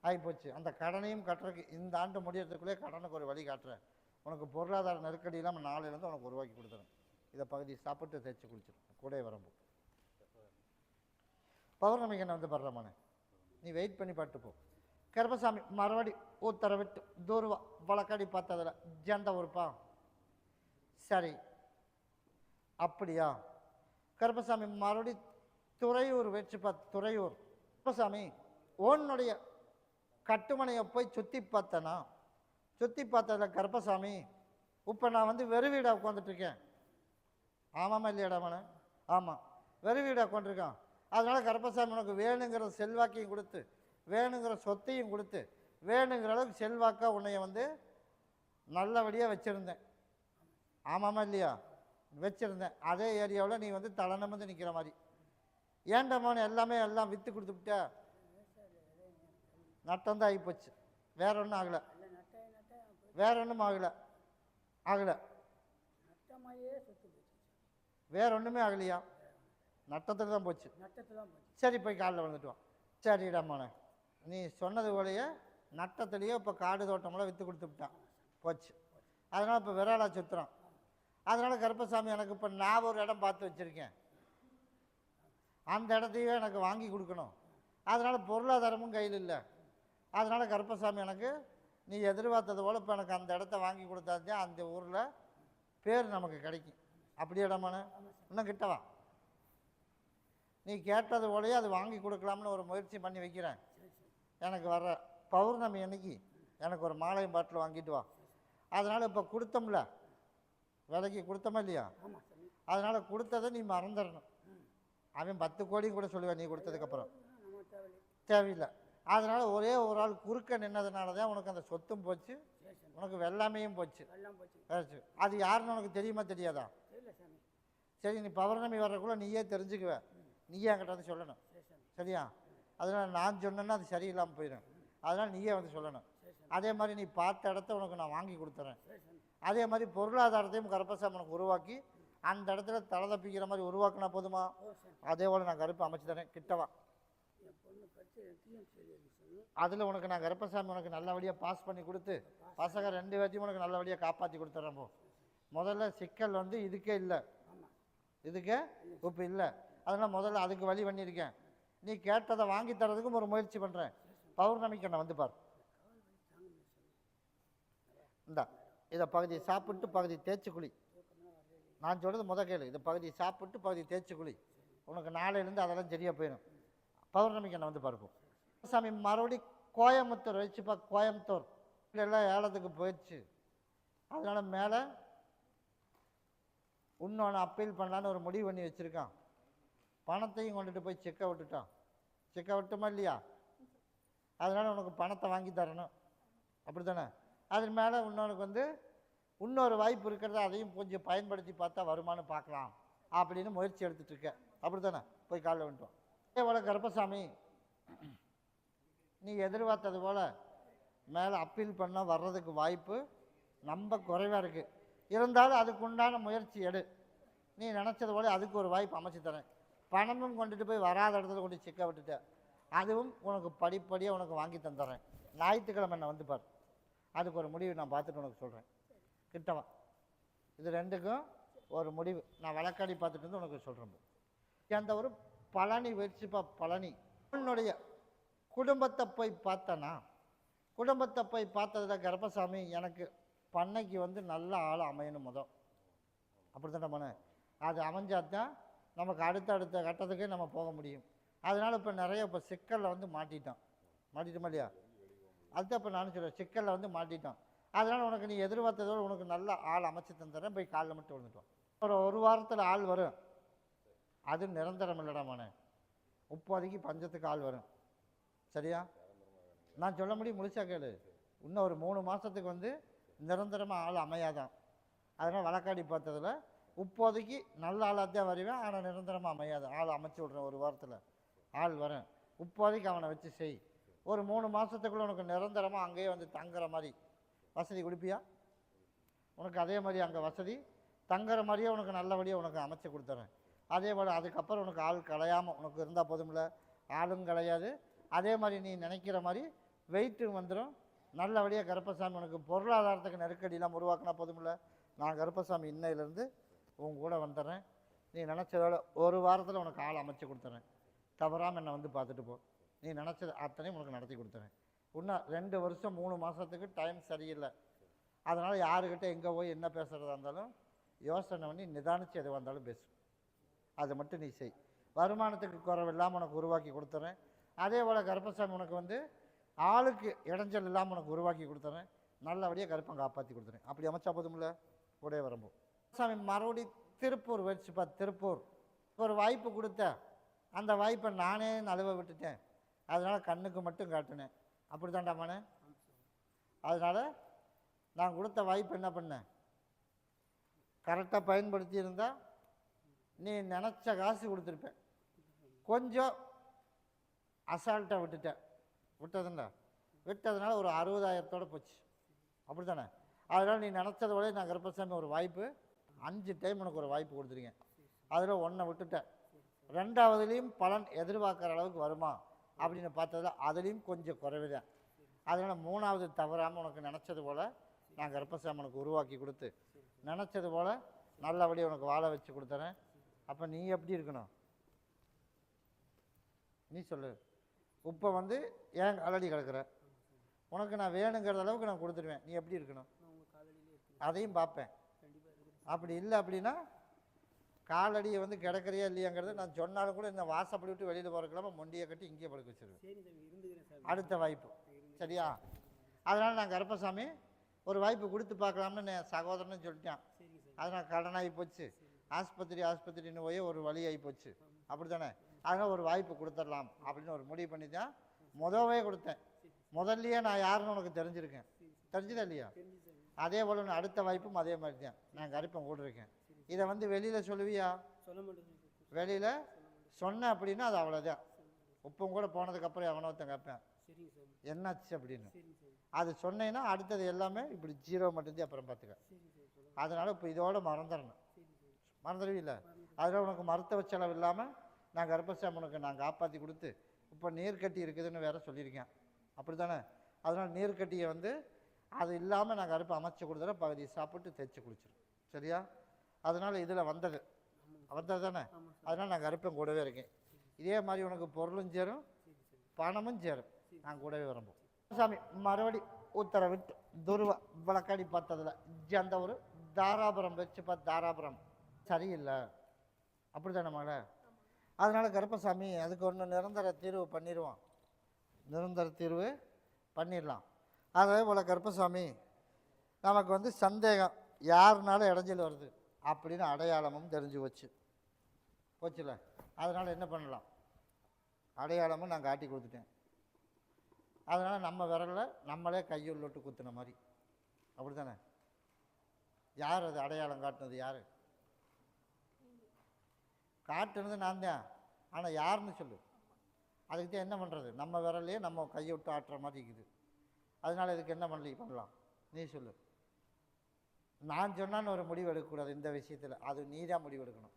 A: ஆகிப்போச்சு. அந்த கடனையும் கட்டுறதுக்கு இந்த ஆண்டு முடியறதுக்குள்ளே கடனுக்கு ஒரு வழி காட்டுறேன். உனக்கு பொருளாதார நெருக்கடி இல்லாமல் நாளையிலேருந்து உனக்கு உருவாக்கி கொடுத்துறேன். இதை பகுதி சாப்பிட்டு தேய்ச்சி குளிச்சிடும் கூட வரம்பு. பௌர்ணமிக்கு என்ன வந்து படுறமானே நீ வெயிட் பண்ணி பாட்டு போ. கருப்பசாமி மறுபடி உத்தரவிட்டு தூர்வா வழக்கடி பார்த்ததில் ஜெந்த ஊருப்பா. சரி அப்படியா? கருப்பசாமி மறுபடி துறையூர் வச்சு பார்த்து. துறையூர் கருப்பசாமி உன்னுடைய கட்டுமனையை போய் சுற்றி பார்த்தனா. சுற்றி பார்த்ததில் கருப்பசாமி இப்போ நான் வந்து வெறு வீடாக உட்காந்துட்ருக்கேன். ஆமாம்மா இல்லையாடாமண்ணே? ஆமாம், வெறு வீடாக உட்காந்துருக்கான். அதனால் கருப்பசாமி உனக்கு வேணுங்கிற செல்வாக்கையும் கொடுத்து வேணுங்கிற சொத்தையும் கொடுத்து வேணுங்கிற அளவுக்கு செல்வாக்காக உன்னைய வந்து நல்லபடியாக வச்சுருந்தேன். ஆமாம்மா இல்லையா? வச்சுருந்தேன். அதே ஏரியாவில் நீ வந்து தலைநிமிர்ந்து நிற்கிற மாதிரி. ஏண்டமான எல்லாம் விற்று கொடுத்துட்டா நட்டம்தான் ஆகிப்போச்சு. வேற ஒன்றும் ஆகலை, வேற ஒன்றும் ஆகலை வேற ஒன்றுமே ஆகலையா? நட்டத்தில் தான் போச்சு. சரி போய் காலில் விழுந்துட்டு வா. சரிடாமாண்ணே நீ சொன்னது போலயே நட்டத்துலேயே இப்போ காடு தோட்டமெல்லாம் விற்று கொடுத்துட்டான் போச்சு. அதனால் இப்போ விராலா சுற்றுறான். அதனால் கருப்பசாமி எனக்கு இப்போ நான் ஒரு இடம் பார்த்து வச்சுருக்கேன். அந்த இடத்தையே எனக்கு வாங்கி கொடுக்கணும். அதனால் பொருளாதாரமும் கையில் இல்லை. அதனால் கருப்பசாமி எனக்கு நீ எதிர்பார்த்தது போல் இப்போ எனக்கு அந்த இடத்த வாங்கி கொடுத்தாதான் அந்த ஊரில் பேர் நமக்கு கிடைக்கும். அப்படி இடமான இன்னும் கிட்டவா நீ கேட்டது போலயே அது வாங்கி கொடுக்கலாம்னு ஒரு முயற்சி பண்ணி வைக்கிறேன். எனக்கு வர்ற பௌர்ணமி அன்னைக்கு எனக்கு ஒரு மாலை பாட்டில் வாங்கிட்டு வா. அதனால் இப்போ கொடுத்தோம்ல, விலைக்கு கொடுத்தோமா இல்லையா? அதனால் கொடுத்ததை நீ மறந்துடணும். அவன் 10 கோடியும் கூட சொல்லுவேன் நீ கொடுத்ததுக்கப்புறம். தேவையில்லை. அதனால் ஒரே ஒரு ஆள் குறுக்க நின்னதுனால தான் உனக்கு அந்த சொத்தும் போச்சு, உனக்கு வெள்ளாமையும் போச்சு. அது யாருன்னு உனக்கு தெரியுமா தெரியாதா? சரி நீ பௌர்ணமி வர்றக்குள்ள நீயே தெரிஞ்சுக்குவேன். நீயே என்கிட்ட வந்து சொல்லணும், சரியா? அதனால் நான் சொன்னேன்னா அது சரியில்லாமல் போயிடும். அதனால் நீயே வந்து சொல்லணும். அதே மாதிரி நீ பார்த்த இடத்த உனக்கு நான் வாங்கி கொடுத்துறேன். அதே மாதிரி பொருளாதாரத்தையும் கருப்பசாமி உனக்கு உருவாக்கி அந்த இடத்துல தலை தப்பிக்கிற மாதிரி உருவாக்கினா போதுமா? அதே போல் நான் கருப்பு அமைச்சு தரேன். கிட்டவா அதில் உனக்கு நான் கருப்பசாமி உனக்கு நல்லபடியாக பாஸ் பண்ணி கொடுத்து பசங்க 2 பேர்த்தையும் உனக்கு நல்லபடியாக காப்பாற்றி கொடுத்துட்றேன். முதல்ல சிக்கல் வந்து இதுக்கே இல்லை, இதுக்கு உப்பு இல்லை. அதனால் முதல்ல அதுக்கு வழி பண்ணியிருக்கேன். நீ கேட்டதை வாங்கி தரதுக்கும் ஒரு முயற்சி பண்ணுறேன். பௌர்ணமிக்கு என்ன வந்து பார். இந்தா இதை பகுதி சாப்பிட்டு பகுதி தேய்ச்சி குழி. நான் சொல்கிறது கேளு. இதை பகுதி சாப்பிட்டு பகுதி தேய்ச்சி குழி. உனக்கு நாளையிலேருந்து அதெல்லாம் சரியாக போயிடும். பௌர்ணமிக்கு என்ன வந்து பார்ப்போம். சாமி மறுபடி கோயம்புத்தூர் வச்சுப்பா. கோயம்புத்தூர் எல்லாம் ஏலத்துக்கு போயிடுச்சு. அதனால் மேலே இன்னொன்று அப்பீல் பண்ணலான்னு ஒரு முடிவு பண்ணி வச்சுருக்கான். பணத்தையும் கொண்டுட்டு போய் செக்கை விட்டுட்டான். செக்கை விட்டுமா இல்லையா? அதனால் உனக்கு பணத்தை வாங்கி தரணும். அப்படி தானே? அது மேலே இன்னொருக்கு இன்னொரு வாய்ப்பு இருக்கிறத அதையும் கொஞ்சம் பயன்படுத்தி பார்த்தா வருமானு பார்க்கலாம் அப்படின்னு முயற்சி எடுத்துகிட்ருக்கேன். அப்படி தானே? போய் காலைல வந்துட்டோம். அதே போல் கருப்பசாமி, நீ எதிர்பார்த்தது போல் மேலே அப்பீல் பண்ணால் வர்றதுக்கு வாய்ப்பு ரொம்ப குறைவாக இருக்குது. இருந்தாலும் அதுக்கு உண்டான முயற்சி எடு. நீ நினச்சது போல அதுக்கு ஒரு வாய்ப்பு அமைச்சு தரேன். பணமும் கொண்டுட்டு போய் வராத இடத்துல கொண்டு சிக்க விட்டுட்டேன். அதுவும் உனக்கு படிப்படியாக உனக்கு வாங்கி தந்துடுறேன். ஞாயிற்றுக்கிழமை என்ன வந்து பார். அதுக்கு ஒரு முடிவு நான் பார்த்துட்டு உனக்கு சொல்கிறேன். கிட்டவா. இது ரெண்டுக்கும் ஒரு முடிவு நான் வழக்காடி பார்த்துட்டு உனக்கு சொல்கிறேன். அந்த ஒரு பழனி வச்சுப்பா. பழனி உன்னுடைய குடும்பத்தை போய் பார்த்தனா, குடும்பத்தை போய் பார்த்ததில் கருப்பசாமி எனக்கு பண்ணைக்கு நல்ல ஆள் அமையணும் முதல். அப்படி தானே பண்ண. அது அமைஞ்சாதான் நமக்கு அடுத்த கட்டத்துக்கே நம்ம போக முடியும். அதனால் இப்போ நிறைய சிக்கலில் மாட்டிட்டோமா இல்லையா? அதுதான் இப்போ நானும் சொல்கிறேன். சிக்கலில் மாட்டிட்டோம். அதனால் உனக்கு நீ எதிர்பார்த்ததோடு உனக்கு நல்ல ஆள் அமைச்சு தந்துடுறேன். போய் காலில் மட்டும் விழுந்துட்டோம். ஒரு வாரத்தில் ஆள் வரும். அது நிரந்தரம் இல்லடாமானே. இப்போதைக்கு பஞ்சத்துக்கு ஆள் வரும். சரியா? நான் சொல்ல முடியும். முழுசா கேளு. இன்னும் ஒரு 3 மாதத்துக்கு நிரந்தரமாக ஆள் அமையாதான். அதனால் வழக்காடி பார்த்ததில் இப்போதைக்கு நல்ல ஆளாக தான் வருவேன். ஆனால் நிரந்தரமாக அமையாது. ஆள் அமைச்சு விட்றேன். ஒரு வாரத்தில் ஆள் வரேன். இப்போதைக்கு அவனை வச்சு செய். ஒரு 3 மாதத்துக்குள்ளே உனக்கு நிரந்தரமாக அங்கேயே தங்குற மாதிரி வசதி கொடுப்பியா? உனக்கு அதே மாதிரி அங்கே வசதி தங்குற மாதிரியே உனக்கு நல்லபடியாக உனக்கு அமைச்சு கொடுத்துறேன். அதே போல் அதுக்கப்புறம் உனக்கு ஆள் கலையாமல் உனக்கு இருந்தால் போதும்ல. ஆளும் கிடையாது. அதே மாதிரி நீ நினைக்கிற மாதிரி வெயிட்டு வந்துடும். நல்லபடியாக கருப்பசாமி உனக்கு பொருளாதாரத்துக்கு நெருக்கடியெல்லாம் உருவாக்கினா போதும்ல. நான் கருப்பசாமி இன்னையிலேருந்து உன் கூட வந்துடுறேன். நீ நினச்சதோட ஒரு வாரத்தில் உனக்கு ஆள் அமைச்சு கொடுத்துறேன். தவறாமல் என்னை பார்த்துட்டு போ. நீ நினச்சது அத்தனையும் உனக்கு நடத்தி கொடுத்துறேன். இன்னும் 2 வருஷம் 3 மாதத்துக்கு டைம் சரியில்லை. அதனால் யாருக்கிட்ட எங்கே போய் என்ன பேசுகிறதா இருந்தாலும் யோசனை பண்ணி நிதானித்து எதுவாக இருந்தாலும் பேசு. அதை மட்டும் நீ செய். வருமானத்துக்கு குறைவில்லாமல் உனக்கு உருவாக்கி கொடுத்துறேன். அதே போல் கருப்பசாமி உனக்கு ஆளுக்கு இடைஞ்சல் இல்லாமல் உனக்கு உருவாக்கி கொடுத்துறேன். நல்லபடியாக கருப்பம் காப்பாற்றி கொடுத்துறேன். அப்படி அமைச்சா போதும்ல. கூட வரம்போ சாமி மறுபடி திருப்பூர் வச்சுப்பா. திருப்பூர் ஒரு வாய்ப்பு கொடுத்த அந்த வாய்ப்பை நானே நழுவ விட்டுட்டேன். அதனால் கண்ணுக்கு மட்டும் காட்டினேன். அப்படி தாண்டாமானே. அதனால் நான் கொடுத்த வாய்ப்பு என்ன பண்ணேன், கரெக்டாக பயன்படுத்தி இருந்தால் நீ நினச்ச காசு கொடுத்துருப்பேன். கொஞ்சம் அசால்ட்டாக விட்டதுனால ஒரு 60,000 போச்சு. அப்படி தானே? அதனால் நீ நினச்சத விட நான் கருப்பசாமி ஒரு வாய்ப்பு 5 டைம் உனக்கு ஒரு வாய்ப்பு கொடுத்துருக்கேன். அதில் 1 விட்டுட்டேன். 2வதுலேயும் பலன் எதிர்பார்க்குற அளவுக்கு வருமா அப்படின்னு பார்த்ததில் அதுலேயும் கொஞ்சம் குறைவு தான். அதனால் 3வது தவறாமல் உனக்கு நினச்சது போல் நான் கருப்பசாமி உனக்கு உருவாக்கி கொடுத்து நினச்சது போல் நல்லபடியாக உனக்கு வாழ வச்சு கொடுத்துறேன். அப்போ நீ எப்படி இருக்கணும் நீ சொல்லு. இப்போ ஏன் காலடி கிடக்குற, உனக்கு நான் வேணுங்கிற அளவுக்கு நான் கொடுத்துருவேன். நீ எப்படி இருக்கணும் அதையும் பார்ப்பேன். அப்படி இல்லை அப்படின்னா காலடியை கிடக்கிறியா இல்லையாங்கிறத நான் சொன்னாலும் கூட இந்த வாசப்படி விட்டு வெளியில் போகிறக்கலாம மொண்டியை கட்டி இங்கேயே படுக்க வச்சிருவேன். அடுத்த வாய்ப்பு. சரியா? அதனால் நான் கருப்பசாமி ஒரு வாய்ப்பு கொடுத்து பார்க்கலாம்னு என் சகோதரன்னு சொல்லிட்டான். அதனால் கடனாகி போச்சு. ஆஸ்பத்திரின்னு போய் ஒரு வழி ஆகி போச்சு. அப்படி தானே? அதனால் ஒரு வாய்ப்பு கொடுத்துடலாம் அப்படின்னு ஒரு முடிவு பண்ணி தான் முதவே கொடுத்தேன். முதல்லையே நான் யாருன்னு உனக்கு தெரிஞ்சிருக்கேன். தெரிஞ்சுதா இல்லையா? அதே போல் நான் அடுத்த வாய்ப்பும் அதே மாதிரி தான் நான் கருப்பம் கூட இருக்கேன். இதை வெளியில் சொல்லுவியா? வெளியில் சொன்னேன் அப்படின்னா அது அவ்வளோதான். உப்பும் கூட போனதுக்கப்புறம் எவனோ ஒருத்தன் கேட்பேன் என்னாச்சு அப்படின்னு. அது சொன்னேன்னா அடுத்தது எல்லாமே இப்படி 0 மட்டும்தான் அப்புறம் பார்த்துக்க. அதனால் இப்போ இதோட மறந்துடுவி இல்லை. அதில் உனக்கு மருத்துவ செலவு இல்லாமல் நான் கர்ப்பசாமி உனக்கு நான் காப்பாற்றி கொடுத்து இப்போ நீர்க்கட்டி இருக்குதுன்னு வேற சொல்லியிருக்கேன். அப்படி தானே? அதனால் நீர்க்கட்டியை அது இல்லாமல் நான் கருப்பை அமைச்சு கொடுத்துறேன். பகுதி சாப்பிட்டு தைச்சி குடிச்சிடும். சரியா? அதனால் இதில் வந்தது அவர் தானே? அதனால் நான் கருப்பன் கூடவே இருக்கேன். இதே மாதிரி உனக்கு பொருளும் சேரும், பணமும் சேரும். நான் கூடவே விரும்பும். சாமி மறுபடி உத்தரவிட்டு துருவ விளக்கடி பார்த்ததில் அந்த ஒரு தாராபுரம் வச்சு பார்த்து தாராபுரம் சரியில்லை, அப்படி தானே மகளே? அதனால் கருப்பசாமி அதுக்கு ஒன்று நிரந்தர தீர்வு பண்ணிடுவோம், நிரந்தர தீர்வு பண்ணிடலாம். அதே போல் கருப்பசாமி நமக்கு வந்து சந்தேகம் யாருனாலும் இடைஞ்சல் வருது அப்படின்னு அடையாளமும் தெரிஞ்சு போச்சுல. அதனால் என்ன பண்ணலாம், அடையாளமும் நான் காட்டி கொடுத்துட்டேன். அதனால் நம்ம விரலில் நம்மளே கையுள்ளோட்டு குத்துன மாதிரி, அப்படி தானே? யார் அது அடையாளம் காட்டுனது? யார் காட்டுனது? நான் தான். ஆனால் யாருன்னு சொல்லு. அதுக்கு தான் என்ன பண்ணுறது, நம்ம விரலையே நம்ம கையை விட்டு ஆட்டுற மாதிரி இருக்குது. அதனால் இதுக்கு என்ன பண்ணலாம், நீ சொல்லு. நான் சொன்னான்னு ஒரு முடிவு எடுக்கக்கூடாது இந்த விஷயத்தில், அது நீ தான் முடிவு எடுக்கணும்.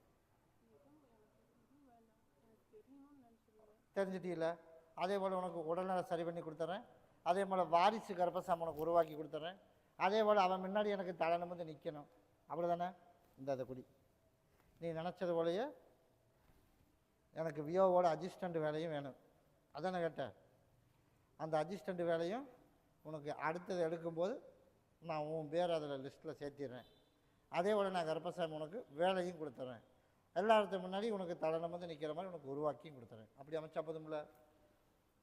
A: தெரிஞ்சிட்டீல? அதே போல் உனக்கு உடல்நல சரி பண்ணி கொடுத்துறேன். அதே போல் வாரிசு கர்ப்பசாமி உனக்கு உருவாக்கி கொடுத்துறேன். அதே போல் அவன் முன்னாடி எனக்கு தலை நிமிர்ந்து நிற்கணும், அப்படி தானே? இந்த அதை குடி. நீ நினச்சது போலையே எனக்கு வியோவோட அசிஸ்டண்ட் வேலையும் வேணும், அதானே கேட்டேன்? அந்த அசிஸ்டண்ட் வேலையும் உனக்கு அடுத்தது எடுக்கும்போது நான் உன் பேர் அதில் லிஸ்ட்டில் சேர்த்திடுறேன். அதே போல் நான் கர்ப்பசாமி உனக்கு வேலையும் கொடுத்துட்றேன். எல்லாத்துக்கு முன்னாடி உனக்கு தலை நிமிர்ந்து நிற்கிற மாதிரி உனக்கு உருவாக்கியும் கொடுத்துறேன். அப்படி அமைச்சா போதும்ல?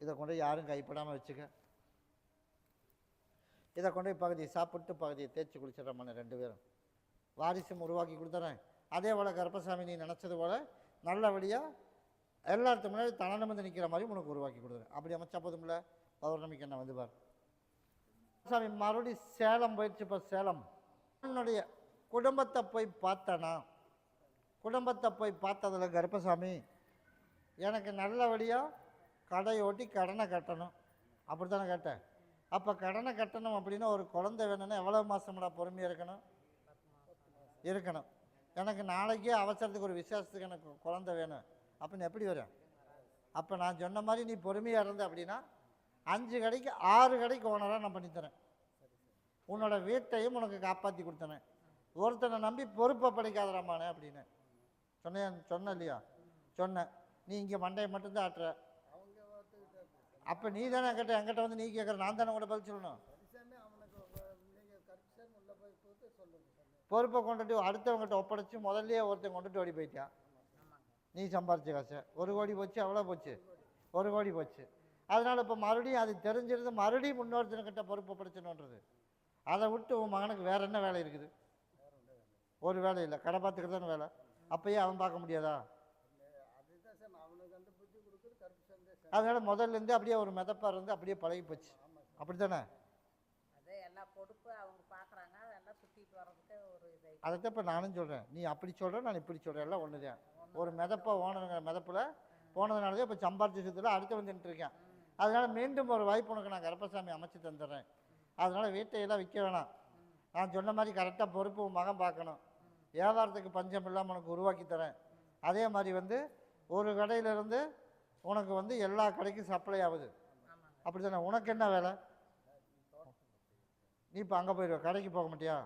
A: இதை கொண்டு யாரும் கைப்படாமல் வச்சுக்க. இதை கொண்டு பகுதியை சாப்பிட்டு பகுதியை தேய்ச்சி குளிச்சிடறமான 2 பேரும். வாரிசும் உருவாக்கி கொடுத்துறேன். அதே போல் கர்ப்பசாமி நீ நினச்சது போல் நல்லபடியாக எல்லாத்துக்கு முன்னாடி தலை நிமிர்ந்து நிற்கிற மாதிரி உனக்கு உருவாக்கி கொடுத்துறேன். அப்படி அமைச்சா போதும்ல? பௌர்ணமிக்கு என்ன வந்து பார். சாமி மறுபடி சேலம் போயிடுச்சு. இப்போ சேலம் என்னுடைய குடும்பத்தை போய் பார்த்தனா, குடும்பத்தை போய் பார்த்ததில் கர்ப்பசாமி எனக்கு நல்லபடியாக கடை ஓட்டி கடனை கட்டணும், அப்படி தானே கேட்டேன்? அப்போ கடனை கட்டணும் அப்படின்னா ஒரு குழந்தை வேணும்னா எவ்வளோ மாதம்டா பொறுமையாக இருக்கணும். எனக்கு நாளைக்கே அவசரத்துக்கு ஒரு விசேஷத்துக்கு எனக்கு குழந்தை வேணும் அப்படின்னு எப்படி வரும்? அப்போ நான் சொன்ன மாதிரி நீ பொறுமையாக இருந்த அப்படின்னா 5 கடைக்கு 6 கடைக்கு ஓனராக நான் பண்ணித்தரேன். உன்னோட வீட்டையும் உனக்கு காப்பாற்றி கொடுத்தனேன். ஒருத்தனை நம்பி பொறுப்பை படிக்காதராமானே அப்படின்னு சொன்ன இல்லையா? சொன்னேன். நீ இங்கே மண்டையை மட்டும்தான் ஆட்டுற. அப்போ நீ தானே என்கிட்ட வந்து நீ கேட்குற, நான் தானே கூட பதில் சொல்லணும். பொறுப்பை கொண்டுட்டு அடுத்தவங்ககிட்ட ஒப்படைச்சு முதல்லையே ஒருத்தன் கொண்டுட்டு ஓடி போயிட்டான். நீ சம்பாரிச்ச காசை 1 கோடி போச்சு, அவ்வளோ போச்சு, 1 கோடி போச்சு. அதனால் இப்போ மறுபடியும் அது தெரிஞ்சிருந்து மறுபடியும் இன்னொருத்தனுக்கிட்ட பொறுப்பை படிச்சணுன்றது. அதை விட்டு உன் மகனுக்கு வேறு என்ன வேலை இருக்குது? ஒரு வேலை இல்லை, கடை பார்த்துக்கிட்டு தானே வேலை. அப்பயே அவன் பார்க்க முடியாதா? அதனால் முதல்லேருந்து அப்படியே ஒரு மெதப்பாக இருந்து அப்படியே பழகி போச்சு, அப்படி தானே? அதைத்தான் இப்போ நானும் சொல்கிறேன். நீ அப்படி சொல்கிற, நான் இப்படி சொல்கிறேன், எல்லாம் ஒன்று தான். ஒரு மெதப்பாக ஓனருங்கிற மெதப்பில் போனதுனாலதான் இப்போ சம்பாரிச்சு சுற்றுல அடுத்து வந்து நின்றுருக்கேன். அதனால் மீண்டும் ஒரு வாய்ப்பு உனக்கு நான் கருப்பசாமி அமைச்சு தந்துடுறேன். அதனால் வீட்டையெல்லாம் விற்க வேணாம். நான் சொன்ன மாதிரி கரெக்டாக பொறுப்பு உன் மகன் பார்க்கணும். வியாபாரத்துக்கு பஞ்சம் இல்லாமல் உனக்கு உருவாக்கி தரேன். அதே மாதிரி வந்து ஒரு கடையிலேருந்து உனக்கு வந்து எல்லா கடைக்கும் சப்ளை ஆகுது, அப்படி தானே? உனக்கு என்ன வேலை? நீ இப்போ அங்கே போயிடுவ, கடைக்கு போக மாட்டியா?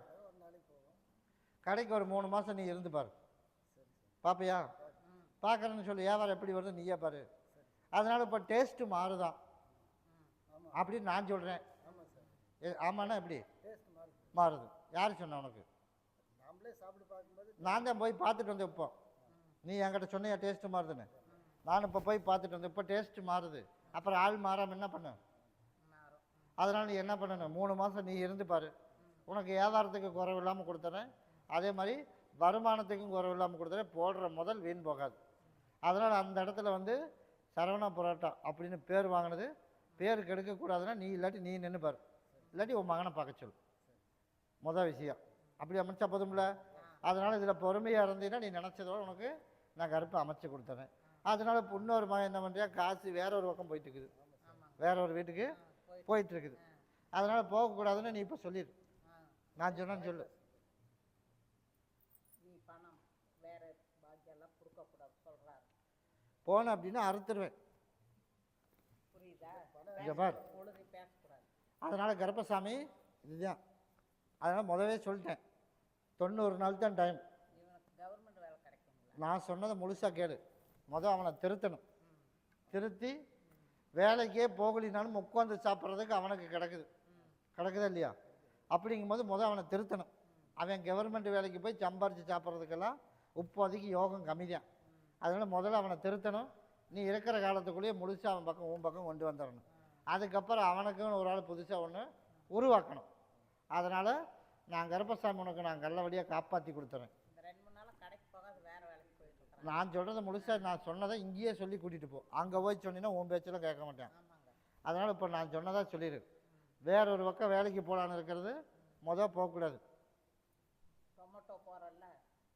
A: கடைக்கு ஒரு 3 மாதம் நீ இருந்து பாரு, பார்ப்பியா? பார்க்குறேன்னு சொல்லி வியாபாரம் எப்படி வருது நீயே பாரு. அதனால் இப்போ டேஸ்ட்டு மாறுதான் அப்படின்னு நான் சொல்கிறேன். ஆமாண்ணா, எப்படி மாறுது? யார் சொன்ன உனக்கு? நான் தான் போய் பார்த்துட்டு வந்தேன். இப்போ நீ என்கிட்ட சொன்னியா டேஸ்ட்டு மாறுதுன்னு? நான் இப்போ போய் பார்த்துட்டு வந்தேன். இப்போ டேஸ்ட்டு மாறுது. அப்புறம் ஆள் மாறாமல் என்ன பண்ண? அதனால் நீ என்ன பண்ணணும், 3 மாதம் நீ இருந்து பாரு. உனக்கு வியாபாரத்துக்கு குறைவு இல்லாமல் கொடுத்துறேன். அதே மாதிரி வருமானத்துக்கும் குறைவு இல்லாமல் கொடுத்துறேன். போடுற முதல் வீண் போகாது. அதனால் அந்த இடத்துல வந்து சரவணா புரோட்டா அப்படின்னு பேர் வாங்கினது பேர் கெடுக்கக்கூடாதுன்னா நீ இல்லாட்டி நீ நின்று பாரு, இல்லாட்டி உன் மகனை பார்க்க சொல்லு. மொதல் விஷயம் அப்படி அமைச்சா போதும்ல? அதனால் இதில் பொறுமையாக இருந்தீங்கன்னா நீ நினச்சதோட உனக்கு நான் கருப்பை அமைச்சு கொடுத்துறேன். அதனால் இப்போ இன்னொரு மகன் என்ன பண்ணுறியா, காசு வேற ஒரு பக்கம் போயிட்டுருக்குது, வேற ஒரு வீட்டுக்கு போயிட்டுருக்குது. அதனால் போகக்கூடாதுன்னு நீ இப்போ சொல்லிடு. நான் சொன்னேன்னு சொல்லு. போன அப்படின்னா அறுத்துருவேன். அதனால் கருப்பசாமி இதுதான். அதனால் முதவே சொல்லிட்டேன், 90 நாள் தான் டைம். நான் சொன்னதை முழுசாக கேளு. அவனை திருத்தணும். திருத்தி வேலைக்கே போகலினாலும் உட்காந்து சாப்பிட்றதுக்கு அவனுக்கு கிடக்குதா இல்லையா? அப்படிங்கும்போது அவனை திருத்தணும். அவன் கவர்மெண்ட் வேலைக்கு போய் சம்பாரித்து சாப்பிட்றதுக்கெல்லாம் இப்போதைக்கு யோகம் கம்மி தான். அதனால் முதல்ல அவனை திருத்தணும். நீ இருக்கிற காலத்துக்குள்ளேயே முழுசாக அவன் பக்கம் உன் பக்கம் கொண்டு வந்துடணும். அதுக்கப்புறம் அவனுக்குன்னு ஒரு ஆள் புதுசாக ஒன்று உருவாக்கணும். அதனால் நான் கருப்பசாமி உனக்கு நான் நல்லபடியாக காப்பாற்றி கொடுத்துறேன். நான் சொல்கிறத முழுசாக நான் சொன்னதை இங்கேயே சொல்லி கூட்டிகிட்டு போ. அங்கே போய் சொன்னீங்கன்னா உன் பேச்செல்லாம் கேட்க மாட்டேன். அதனால் இப்போ நான் சொன்னதாக சொல்லிடு. வேற ஒரு பக்கம் வேலைக்கு போகலான்னு இருக்கிறது போகக்கூடாது.
B: டொமேட்டோ போகிறல்ல,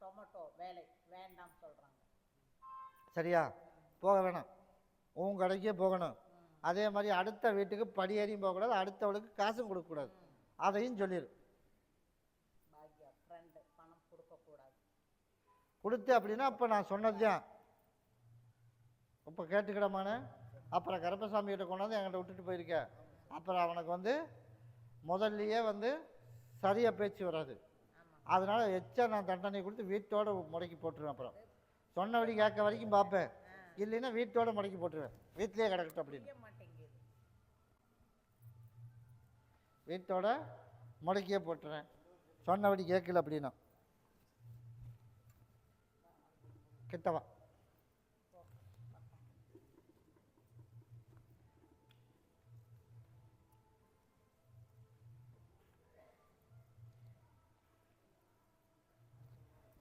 B: டொமேட்டோ வேலை வேண்டாம் சொல்கிறாங்க.
A: சரியா? போக வேணாம், உன் கடைக்கே போகணும். அதே மாதிரி அடுத்த வீட்டுக்கு படியேறியும் போகக்கூடாது, அடுத்தவளுக்கு காசும் கொடுக்கக்கூடாது. அதையும் சொல்லிடு. பணம் கொடுக்கக்கூடாது. கொடுத்து அப்படின்னா இப்போ நான் சொன்னது தான். இப்போ கேட்டுக்கிடமான அப்புறம் கருப்பசாமி கிட்ட கொண்டாந்து என்கிட்ட விட்டுட்டு போயிருக்க. அப்புறம் அவனுக்கு முதல்லையே சரியாக பேச்சு வராது. அதனால் எச்சா நான் தண்டனை கொடுத்து வீட்டோட முடக்கி போட்டுருவேன். அப்புறம் சொன்னபடி கேட்க வரைக்கும் பார்ப்பேன். இல்லைன்னா வீட்டோட முடக்கி போட்டுருவேன். வீட்டிலே கிடக்கட்டும் அப்படின்னு வீட்டோட முடக்கியே போட்டுறேன். சொன்னபடி கேட்கல அப்படின்னா கிட்டவா.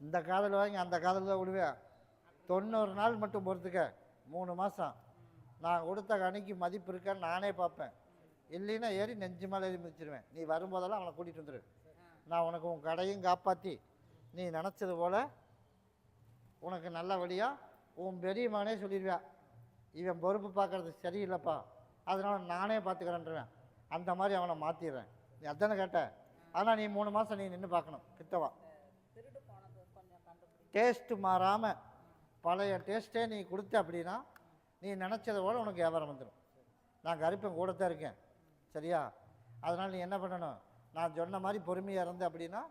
A: இந்த காதல் வாங்கி அந்த காதல் தான் விடுவேன். 90 நாள் மட்டும் பொறுத்துக்க, 3 மாதம் நான் கொடுத்த கணிக்கு மதிப்பு இருக்கான்னு நானே பார்ப்பேன். இல்லைன்னா ஏறி நெஞ்சு மேலே ஏறி மிதிச்சிருவேன். நீ வரும்போதெல்லாம் அவனை கூட்டிகிட்டு வந்துடு. நான் உனக்கு உன் கடையும் காப்பாற்றி நீ நினச்சது போல் உனக்கு நல்லபடியாக உன் பெரிய மகனே சொல்லிடுவேன். இவன் பொறுப்பு பார்க்குறது சரியில்லைப்பா, அதனால் நானே பார்த்துக்கிறேன்ருவேன். அந்த மாதிரி அவனை மாற்றிடுறேன். நீ அதானே கேட்ட. ஆனால் நீ 3 மாதம் நீ நின்று பார்க்கணும். கிட்டவா. டேஸ்ட்டு மாறாமல் பழைய டேஸ்ட்டே நீ கொடுத்த அப்படின்னா நீ நினச்சதை போல் உனக்கு வியாபாரம் வந்துடும். நான் கருப்பன் கூட தான் இருக்கேன். சரியா? அதனால் நீ என்ன பண்ணணும், நான் சொன்ன மாதிரி பொறுமையாக இருந்து அப்படின்னா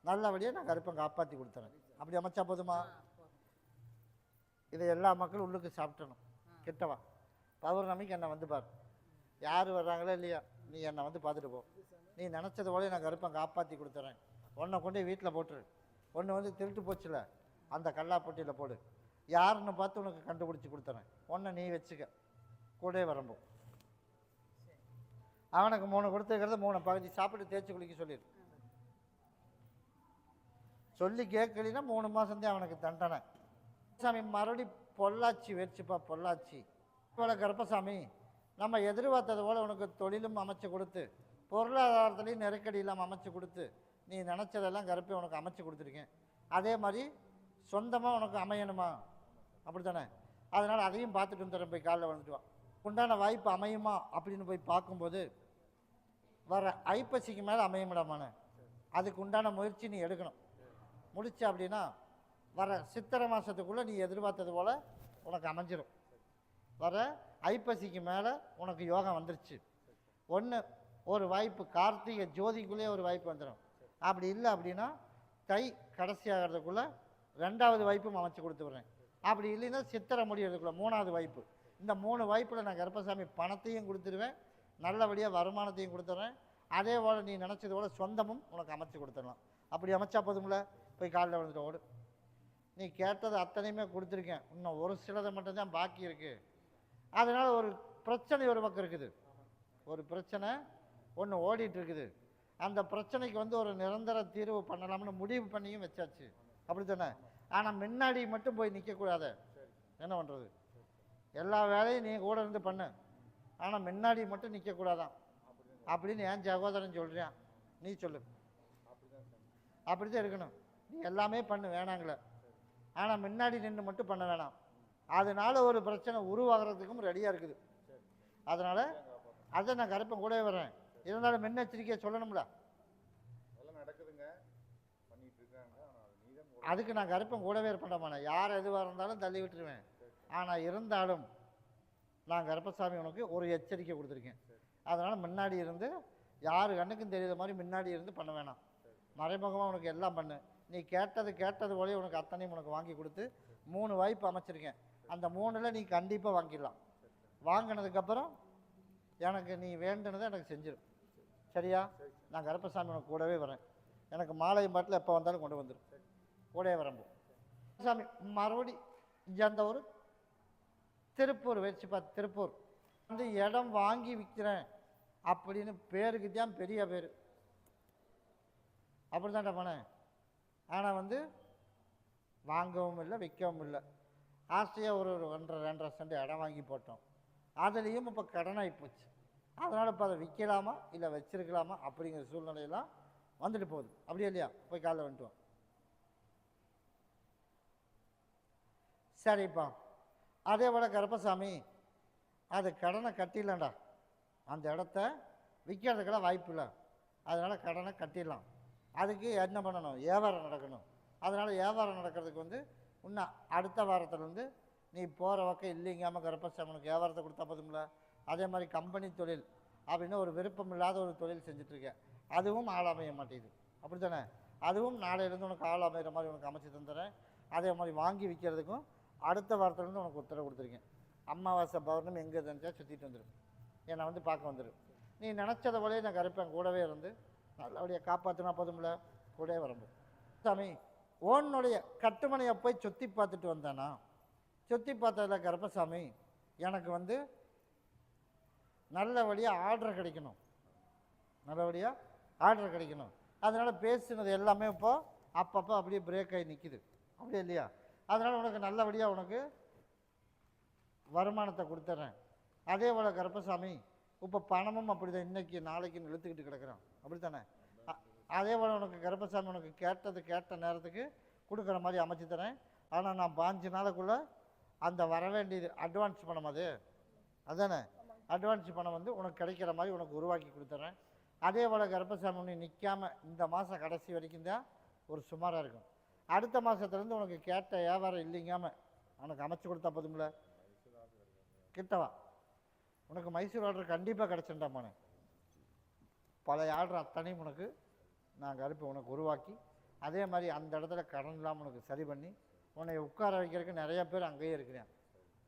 A: நல்லபடியாக நான் கருப்பன் காப்பாற்றி கொடுத்துறேன். அப்படி அமைச்சா போதுமா? இதை எல்லா மக்களும் உள்ளுக்கு சாப்பிட்டணும். கிட்டவா. பௌர்ணமிக்கு என்னை பார். யார் வர்றாங்களோ இல்லையா, நீ என்னை பார்த்துட்டு போ. நீ நினச்சது போல நான் கருப்பன் காப்பாற்றி கொடுத்துறேன். ஒன்றை கொண்டு வீட்டில் போட்டுரு. ஒன்று திருட்டு போச்சுல, அந்த கல்லாப்பட்டியில் போடு. யாருன்னு பார்த்து உனக்கு கண்டுபிடிச்சி கொடுத்துறேன். ஒன்றை நீ வச்சுக்க, கூட வரம்போ. அவனுக்கு 3 கொடுத்துருக்கிறத 3 பகுதி சாப்பிட்டு தேய்ச்சி குளிக்க சொல்லிடு. சொல்லி கேட்கலின்னா 3 மாதம்தான் அவனுக்கு தண்டனை. சாமி மறுபடி பொள்ளாச்சி வச்சுப்பா. பொள்ளாச்சி போல கருப்பசாமி நம்ம எதிர்பார்த்தது போல் உனக்கு தொழிலும் அமைச்சு கொடுத்து, பொருளாதாரத்துலேயும் நெருக்கடி இல்லாமல் அமைச்சு கொடுத்து, நீ நினச்சதெல்லாம் கருப்பை உனக்கு அமைச்சு கொடுத்துருக்கேன். அதே மாதிரி சொந்தமாக உனக்கு அமையணுமா? அப்படி தானே? அதனால் அதையும் பார்த்துட்டு வந்துடுறேன். போய் காலைல வந்துட்டு வா. உண்டான வாய்ப்பு அமையுமா அப்படின்னு போய் பார்க்கும்போது வர ஐப்பசிக்கு மேலே அமையமிடாமான அதுக்கு உண்டான முயற்சி நீ எடுக்கணும். முடிச்ச அப்படின்னா வர சித்திரை மாதத்துக்குள்ளே நீ எதிர்பார்த்தது போல் உனக்கு அமைஞ்சிடும். வர ஐப்பசிக்கு மேலே உனக்கு யோகம் வந்துருச்சு. ஒரு வாய்ப்பு கார்த்திகை ஜோதிக்குள்ளே ஒரு வாய்ப்பு வந்துடும். அப்படி இல்லை அப்படின்னா தை கடைசி ஆகிறதுக்குள்ளே 2வது வாய்ப்பும் அமைச்சு கொடுத்துட்றேன். அப்படி இல்லைன்னா சித்திரை முடிகிறதுக்குள்ளே 3வது வாய்ப்பு. இந்த 3 வாய்ப்பில் நான் கருப்பசாமி பணத்தையும் கொடுத்துருவேன், நல்லபடியாக வருமானத்தையும் கொடுத்துட்றேன். அதே போல் நீ நினச்சது போல் சொந்தமும் உனக்கு அமைச்சு கொடுத்துடலாம். அப்படி அமைச்சா போதும்ல. போய் காலையில் வந்துட்டு ஓடு. நீ கேட்டது அத்தனையுமே கொடுத்துருக்கேன். இன்னும் ஒரு சிலதை மட்டும்தான் பாக்கி இருக்குது. அதனால் ஒரு பிரச்சனை ஒரு பக்கம் இருக்குது. ஒரு பிரச்சனை ஒன்று ஓடிட்டு இருக்குது. அந்த பிரச்சனைக்கு ஒரு நிரந்தர தீர்வு பண்ணலாம்னு முடிவு பண்ணியும் வச்சாச்சு. அப்படி தானே? ஆனால் முன்னாடி மட்டும் போய் நிற்கக்கூடாது. என்ன பண்ணுறது? எல்லா வேலையும் நீ கூட இருந்து பண்ணு, ஆனால் முன்னாடி மட்டும் நிற்கக்கூடாதான் அப்படின்னு என் சகோதரன் சொல்கிறேன். நீ சொல்லு. அப்படி தான் இருக்கணும். நீ எல்லாமே பண்ணு வேணாங்களே, ஆனால் முன்னாடி நின்று மட்டும் பண்ண வேணாம். அதனால ஒரு பிரச்சனை உருவாகிறதுக்கும் ரெடியாக இருக்குது. அதனால் அதை நான் கருப்பன் கூடவே வரேன். இருந்தாலும் முன்னெச்சரிக்கையை சொல்லணும்ல. அதுக்கு நான் கருப்பன் கூடவே இருப்பேன்டாமான. யார் எதுவாக இருந்தாலும் தள்ளி விட்டுருவேன். ஆனால் இருந்தாலும் நான் கருப்பசாமி உனக்கு ஒரு எச்சரிக்கை கொடுத்துருக்கேன். அதனால் முன்னாடி இருந்து யார் கண்ணுக்கும் தெரியாத மாதிரி முன்னாடி இருந்து பண்ண வேணாம். மறைமுகமாக உனக்கு எல்லாம் பண்ணு. நீ கேட்டது போலயே உனக்கு அத்தனையும் உனக்கு வாங்கி கொடுத்து 3 வாய்ப்பு அமைச்சிருக்கேன். அந்த 3ல் நீ கண்டிப்பாக வாங்கிடலாம். வாங்கினதுக்கப்புறம் எனக்கு நீ வேண்டுனதை எனக்கு செஞ்சிடும். சரியா? நான் கருப்பசாமி உனக்கு கூடவே வரேன். எனக்கு மாலையும் பாட்டில் எப்போ வந்தாலும் கொண்டு வந்துடும். கூடவே வரம்போ சாமி மறுபடி எந்த ஒரு திருப்பூர் வச்சு பார்த்து திருப்பூர் வந்து இடம் வாங்கி விற்கிறேன் அப்படின்னு பேருக்கு தான் பெரிய பேர். அப்படி தான்டா போனேன். ஆனால் வந்து வாங்கவும் இல்லை விற்கவும் இல்லை. ஆசையாக ஒரு 1.5 சென்ட் இடம் வாங்கி போட்டோம். அதுலேயும் இப்போ கடனாகி போச்சு. அதனால் இப்போ அதை விற்கலாமா இல்லை வச்சிருக்கலாமா அப்படிங்கிற சூழ்நிலையெல்லாம் வந்துட்டு போகுது. அப்படியே இல்லையா? போய் காலைல வந்துட்டுவோம். சரிப்பா. அதே போல் கருப்பசாமி அது கடனை கட்டிடலாம்டா. அந்த இடத்த விற்கிறதுக்கெல்லாம் வாய்ப்பு இல்லை. அதனால் கடனை கட்டிடலாம். அதுக்கு என்ன பண்ணணும்? வியாபாரம் நடக்கணும். அதனால் வியாபாரம் நடக்கிறதுக்கு வந்து இன்னும் அடுத்த வாரத்துலேருந்து நீ போகிற பக்கம் இல்லைங்காமல் கருப்பசாமினுக்கு வியாபாரத்தை கொடுத்தா போதும்ல. அதே மாதிரி கம்பெனி தொழில் அப்படின்னு ஒரு விருப்பம் இல்லாத ஒரு தொழில் செஞ்சிட்ருக்கேன். அதுவும் ஆள் அமைய மாட்டேங்குது. அப்படி தானே? அதுவும் நாளையிலேருந்து உனக்கு ஆள் அமைகிற மாதிரி உனக்கு அமைச்சு தந்துடுறேன். அதே மாதிரி வாங்கி விற்கிறதுக்கும் அடுத்த வாரத்துலேருந்து உனக்கு உத்தரவு கொடுத்துருக்கேன். அமாவாசை பௌர்ணமி எங்கே இருந்துச்சா சுற்றிட்டு வந்துடும். என்னை வந்து பார்க்க வந்துடும். நீ நினச்சதை போலே நான் கருப்பேன் கூடவே இருந்து நல்லபடியாக காப்பாற்றினா போதும்ல. கூடவே வரம்பு சாமி ஓனுடைய கட்டுமனையை போய் சுற்றி பார்த்துட்டு வந்தேனா? சுற்றி பார்த்ததில் கருப்பசாமி எனக்கு வந்து நல்லபடியாக ஆர்டர் கிடைக்கணும். நல்லபடியாக ஆர்டர் கிடைக்கணும். அதனால் பேசுனது எல்லாமே இப்போது அப்பப்போ அப்படியே பிரேக் ஆகி நிற்கிது. அப்படியே இல்லையா? அதனால் உனக்கு நல்லபடியாக உனக்கு வருமானத்தை கொடுத்துட்றேன். அதே போல் கருப்பசாமி இப்போ பணமும் அப்படி தான் இன்றைக்கி நாளைக்குன்னு இழுத்துக்கிட்டு கிடக்குறான். அப்படி தானே? அதே போல் உனக்கு கருப்பசாமி உனக்கு கேட்ட நேரத்துக்கு கொடுக்குற மாதிரி அமைச்சு தரேன். ஆனால் நான் 5 நாளுக்குள்ளே அந்த வர வேண்டியது அட்வான்ஸ் பணம் அதுதானே அட்வான்ஸ் பணம் வந்து உனக்கு கிடைக்கிற மாதிரி உனக்கு உருவாக்கி கொடுத்துட்றேன். அதே போல் கருப்பசாமி நீ நிற்காமல் இந்த மாதம் கடைசி வரைக்கும் தான் ஒரு சுமாராக இருக்கும். அடுத்த மாதத்துலேருந்து உனக்கு கேட்ட வியாபாரம் இல்லைங்காமல் உனக்கு அமைச்சு கொடுத்தா போதும்ல. கிட்டவா உனக்கு மைசூர் ஆர்டர் கண்டிப்பாக கிடச்சிட்டாமானே. பழைய ஆர்டர் அத்தனையும் உனக்கு நான் கருப்பு உனக்கு உருவாக்கி அதே மாதிரி அந்த இடத்துல கடன் இல்லாமல் உனக்கு சரி பண்ணி உன்னை உட்கார வைக்கிறதுக்கு நிறையா பேர் அங்கேயே இருக்கிறேன்.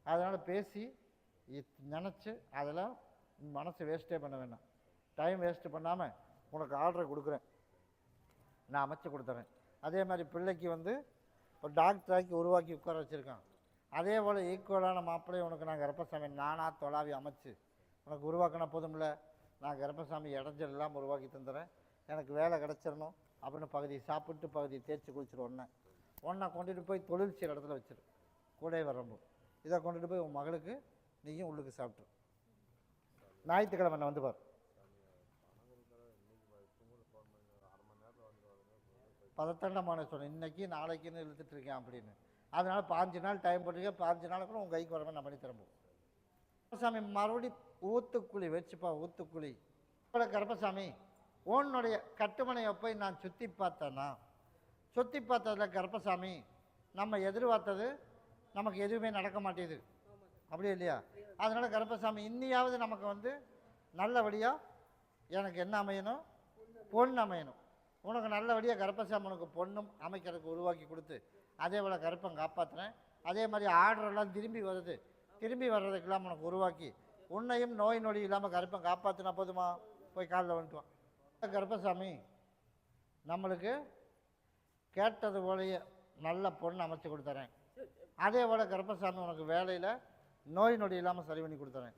A: அதனால் பேசி நினச்சி அதெல்லாம் மனசு வேஸ்ட்டே பண்ண வேண்டாம். டைம் வேஸ்ட்டு பண்ணாமல் உனக்கு ஆர்டரை கொடுக்குறேன். நான் அமைச்சு கொடுத்துறேன். அதே மாதிரி பிள்ளைக்கு வந்து இப்போ டாக்டராக்கி உருவாக்கி உட்கார வச்சுருக்கான். அதே போல் ஈக்குவலான மாப்பிள்ளையை உனக்கு நான் கருப்பசாமி நானாக தொலாவி அமைச்சு உனக்கு உருவாக்கினா போதும்ல. நான் கருப்பசாமி இடைஞ்சல் இல்லாமல் உருவாக்கி தந்துடுறேன். எனக்கு வேலை கிடச்சிடணும் அப்படின்னு பகுதி சாப்பிட்டு பகுதி தேய்ச்சி குளிச்சிடும். ஒன்றை கொண்டுட்டு போய் தொழில் செய்கிற இடத்துல வச்சிரு. கூடவே வரம்போ இதை கொண்டுட்டு போய் உன் மகளுக்கு நீயும் உள்ளுக்கு சாப்பிட்ரு. ஞாயிற்றுக்கிழமை வந்து பார். பதத்தண்டமான சொன்னேன் இன்றைக்கி நாளைக்குன்னு இழுத்துட்ருக்கேன் அப்படின்னு. அதனால் 5 நாள் டைம் போட்டிருக்கேன். 5 நாளுக்குள்ள உங்கள் கைக்கு வரமே நான் பண்ணி தரம்போ. கருப்பசாமி மறுபடி ஊத்துக்குழி வச்சுப்பா. ஊத்துக்குழி கருப்பசாமி உன்னுடைய கட்டுமனையை போய் நான் சுற்றி பார்த்தேன்னா சுற்றி பார்த்ததில் கருப்பசாமி நம்ம எதிர்பார்த்தது நமக்கு எதுவுமே நடக்க மாட்டேது. அப்படியே இல்லையா? அதனால் கருப்பசாமி இன்னியாவது நமக்கு வந்து நல்லபடியாக எனக்கு என்ன அமையணும்? பொண்ணு அமையணும். உனக்கு நல்லபடியாக கருப்பசாமி உனக்கு பொண்ணும் அமைக்கிறதுக்கு உருவாக்கி கொடுத்து அதே போல் கருப்பம் காப்பாற்றுறேன். அதே மாதிரி ஆர்டரெல்லாம் திரும்பி வருது. திரும்பி வர்றதுக்கெல்லாம் உனக்கு உருவாக்கி உன்னையும் நோய் நொடி இல்லாமல் கருப்பம் காப்பாற்றினா போதுமா? போய் காலில் வந்துட்டுவான். கருப்பசாமி நம்மளுக்கு கேட்டது போலயே நல்ல பொண்ணு அமைச்சு கொடுத்துறேன். அதே போல் கருப்பசாமி உனக்கு வேலையில் நோய் நொடி இல்லாமல் சரி பண்ணி கொடுத்துறேன்.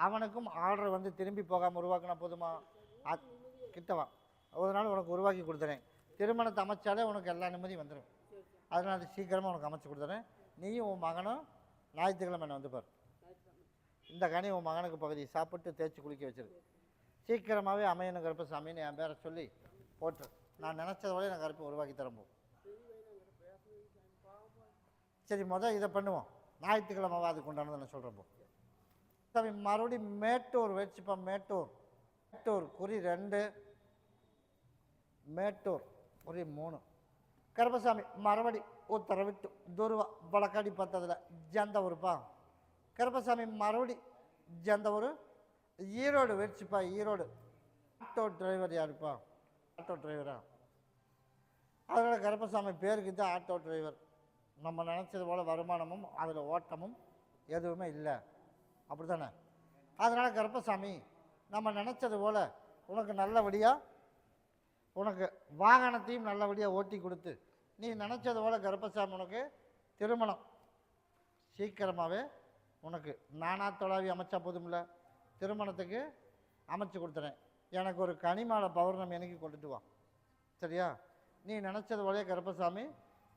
A: அவனுக்கும் ஆர்டர் வந்து திரும்பி போகாமல் உருவாக்கினா போதுமா? கிட்டவா ஒரு நாள் உனக்கு உருவாக்கி கொடுத்துறேன். திருமணத்தை அமைச்சாலே உனக்கு எல்லா நிம்மதியும் வந்துடும். அதனால் அது சீக்கிரமாக உனக்கு அமைச்சு கொடுத்துறேன். நீயும் உன் மகனும் ஞாயிற்றுக்கிழமை என்ன வந்து பார். இந்த கனி உன் மகனுக்கு பகுதி சாப்பிட்டு தேய்ச்சி குளிக்க வச்சிரு. சீக்கிரமாகவே அமையணும் கருப்பசாமின்னு என் பேரை சொல்லி போட்டுரு. நான் நினச்சதோடய நான் கருப்பை உருவாக்கி தரம்போ. சரி இதை பண்ணுவோம். ஞாயிற்றுக்கிழமை அதுக்கு உண்டானது நான் சொல்கிறப்போ. சாமி மறுபடியும் மேட்டூர் வச்சுப்பா. மேட்டூர் குறி 2 மேட்டூர் குறி 3 கருப்பசாமி மறுபடி உத்தரவிட்டு துருவா வழக்காடி பார்த்ததில் ஜந்த ஊருப்பா. கருப்பசாமி மறுபடி ஜந்த ஊர் ஈரோடு வச்சுப்பா. ஈரோடு ஆட்டோ டிரைவர் யாருப்பா? ஆட்டோ டிரைவரா? அதனால் கருப்பசாமி பேருக்கு தான் ஆட்டோ டிரைவர். நம்ம நினச்சது போல் வருமானமும் அதில் ஓட்டமும் எதுவுமே இல்லை, அப்படி தானே? அதனால் கருப்பசாமி நம்ம நினச்சது போல் உனக்கு நல்லபடியாக உனக்கு வாகனத்தையும் நல்லபடியாக ஓட்டி கொடுத்து நீ நினச்சது போல் கருப்பசாமி உனக்கு திருமணம் சீக்கிரமாகவே உனக்கு நானாக தொழாவி அமைச்சா போதும்ல, திருமணத்துக்கு அமைச்சு கொடுத்துறேன். எனக்கு ஒரு கனிமாலை பௌர்ணமி எனக்கு கொண்டுட்டு வா, சரியா? நீ நினச்சது போலே கருப்பசாமி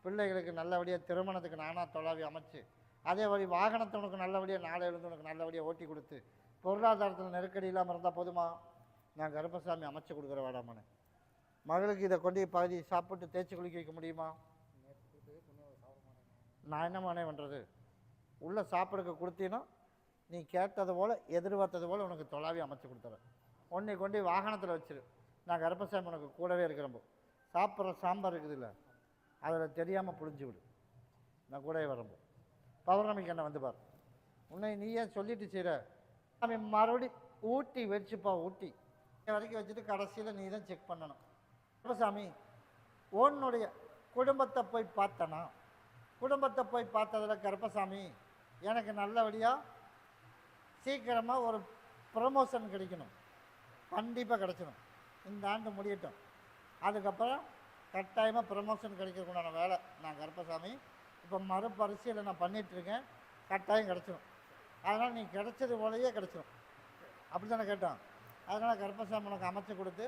A: பிள்ளைகளுக்கு நல்லபடியாக திருமணத்துக்கு நானாக தொழாவி அமைச்சு, அதே வழி வாகனத்தை உனக்கு நல்லபடியாக நாளை எழுந்து உனக்கு நல்லபடியாக ஓட்டி கொடுத்து பொருளாதாரத்தில் நெருக்கடி இல்லாமல் இருந்தால் போதுமா? நான் கருப்பசாமி அமைச்சு கொடுக்குற வேடாமனு. மகளுக்கு இதை கொண்டு பகுதி சாப்பிட்டு தேய்ச்சி குளிக்க வைக்க முடியுமா? நான் என்ன மனே பண்ணுறது? உள்ளே சாப்பிடுக்க கொடுத்தீங்கன்னா நீ கேட்டது போல் எதிர்பார்த்தது போல் உனக்கு தொழாவி அமைச்சு கொடுத்துறேன். உன்னை கொண்டு வாகனத்தில் வச்சிரு, நான் கருப்பசாமி உனக்கு கூடவே இருக்கிறப்போ. சாப்பிட்ற சாம்பார் இருக்குது இல்லை, அதில் தெரியாமல் புழிஞ்சு விடு, நான் கூடவே வரம்போ. பௌர்ணமிக்கு என்ன வந்து பார். உன்னை நீ ஏன் சொல்லிட்டு செய்கிற? சாமி மறுபடி ஊட்டி வச்சுப்பா, ஊட்டி வரைக்கும் வச்சுட்டு கடைசியில் நீ தான் செக் பண்ணணும். கருப்பசாமி உன்னுடைய குடும்பத்தை போய் பார்த்தனா, குடும்பத்தை போய் பார்த்ததில் கருப்பசாமி எனக்கு நல்லபடியாக சீக்கிரமாக ஒரு ப்ரமோஷன் கிடைக்கணும், கண்டிப்பாக கிடைக்கணும். இந்த ஆண்டு முடியட்டும், அதுக்கப்புறம் கட்டாயமாக ப்ரமோஷன் கிடைக்கிறதுக்குண்டான வேலை நான் கருப்பசாமி இப்போ மறுபரிசீலனை பண்ணிகிட்ருக்கேன், கட்டாயம் கிடச்சிடும். அதனால் நீ கிடைச்சது போலயே கிடச்சிடும், அப்படி தானே கேட்டோம். அதனால் கருப்பசாமி உனக்கு அமைச்சு கொடுத்து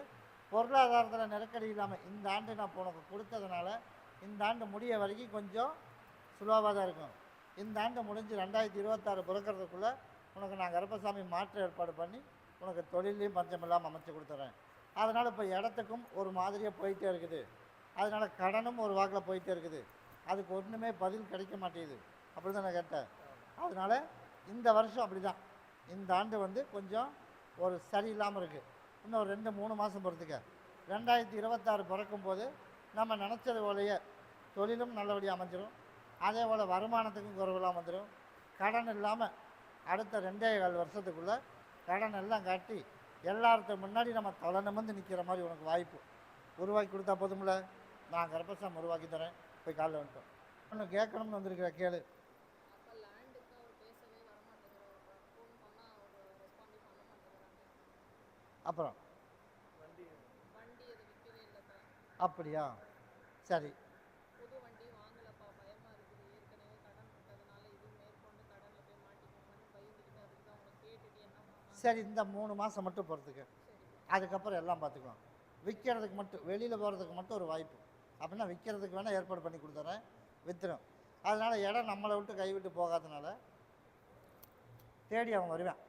A: பொருளாதாரத்தில் நெருக்கடி இல்லாமல் இந்த ஆண்டு நான் இப்போ உனக்கு கொடுத்ததுனால இந்த ஆண்டு முடிய வரைக்கும் கொஞ்சம் சுலோவாக தான் இருக்கும். இந்த ஆண்டு முடிஞ்சு 2026 பிறக்கிறதுக்குள்ளே உனக்கு நான் கருப்பசாமி மாற்று ஏற்பாடு பண்ணி உனக்கு தொழிலையும் பஞ்சம் இல்லாமல் அமைச்சு கொடுத்துட்றேன். அதனால் இப்போ இடத்துக்கும் ஒரு மாதிரியாக போயிட்டே இருக்குது, அதனால் கடனும் ஒரு வாக்கில் போயிட்டே இருக்குது, அதுக்கு ஒன்றுமே பதில் கிடைக்க மாட்டேங்குது, அப்படி தான் நான் கேட்டேன். அதனால் இந்த வருஷம் அப்படி தான், இந்த ஆண்டு கொஞ்சம் ஒரு சரியில்லாமல் இருக்குது. இன்னும் ஒரு 2-3 மாதம் பொறுத்துக்க 2026 பிறக்கும்போது நம்ம நினச்சது போலையே தொழிலும் நல்லபடியாக அமைஞ்சிடும், அதே போல் வருமானத்துக்கும் குறைவில்லாமல் வந்துடும். கடன் இல்லாமல் அடுத்த 2.25 வருஷத்துக்குள்ளே கடன் எல்லாம் காட்டி எல்லாத்துக்கு முன்னாடி நம்ம தலை நிமிர்ந்து நிற்கிற மாதிரி உனக்கு வாய்ப்பு உருவாக்கி கொடுத்தா போதும்ல. நான் கருப்பசாமி உருவாக்கி தரேன், போய் காலைல வந்துட்டோம். ஒன்று கேட்கணும்னு வந்திருக்கிற கேளு. அப்புறம் அப்படியா? சரி, சரி, இந்த 3 மாதம் மட்டும் போகிறதுக்கு, அதுக்கப்புறம் எல்லாம் பார்த்துக்கலாம். விற்கிறதுக்கு மட்டும், வெளியில் போகிறதுக்கு மட்டும் ஒரு வாய்ப்பு, அப்படின்னா விற்கிறதுக்கு வேணால் ஏற்பாடு பண்ணி கொடுத்துட்றேன், விற்றுரும். அதனால் இடம் நம்மளை விட்டு கைவிட்டு போகாதனால தேடி அவன் வருவேன்.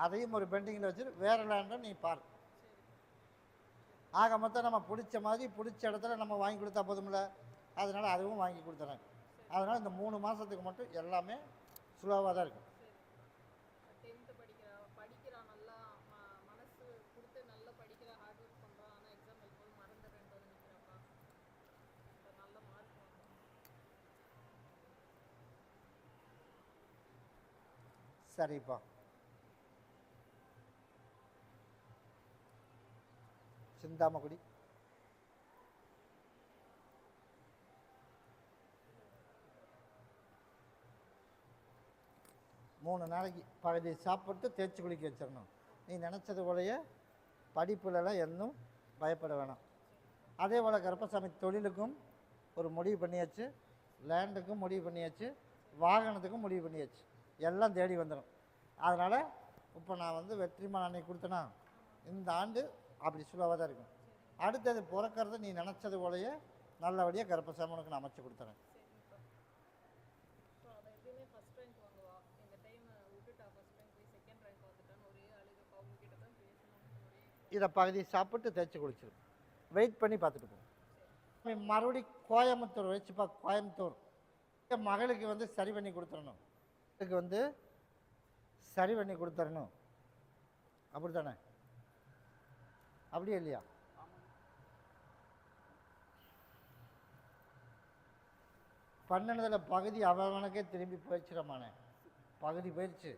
A: அதையும் ஒரு பெண்டிங்கில் வச்சுட்டு வேறு லேண்டும் நீ பாரு. ஆக மொத்தம் நம்ம பிடிச்ச மாதிரி பிடிச்ச இடத்துல நம்ம வாங்கி கொடுத்தா போதும்ல, அதனால் அதுவும் வாங்கி கொடுத்துறேன். அதனால் இந்த 3 மாதத்துக்கு மட்டும் எல்லாமே ஸ்லோவாக தான் இருக்கும். சரிப்பா, சிந்தாமக்குடி மூணு நாளைக்கு பகுதி சாப்பிட்டு தேய்ச்சி குளிக்க வச்சிடணும். நீ நினச்சது போலயே படிப்புலலாம் இன்னும் பயப்பட வேணாம். அதே போல் கருப்பசாமி தொழிலுக்கும் ஒரு முடிவு பண்ணியாச்சு, லேண்டுக்கும் முடிவு பண்ணியாச்சு, வாகனத்துக்கும் முடிவு பண்ணியாச்சு, எல்லாம் தேடி வந்துடும். அதனால் இப்போ நான் வெற்றிமான் அன்னைக்கு கொடுத்தேன்னா இந்த ஆண்டு அப்படி சுலவாக தான் இருக்கும். அடுத்தது பிறக்கிறது நீ நினச்சது போலயே நல்லபடியாக கருப்பசாமி உனக்கு நான் அமைச்சு கொடுத்துறேன். இதை பகுதி சாப்பிட்டு தேய்ச்சி குளிச்சிடும், வெயிட் பண்ணி பார்த்துட்டு போகும். மறுபடி கோயம்புத்தூர் வச்சுப்பா, கோயம்புத்தூர் மகளுக்கு சரி பண்ணி கொடுத்துடணும், இதுக்கு சரி பண்ணி கொடுத்துடணும், அப்படி தானே? அப்படியே இல்லையா? பண்ணினதில் பகுதி அவனுக்கே திரும்பி போயிடுச்சிடமானே, பகுதி போயிடுச்சு,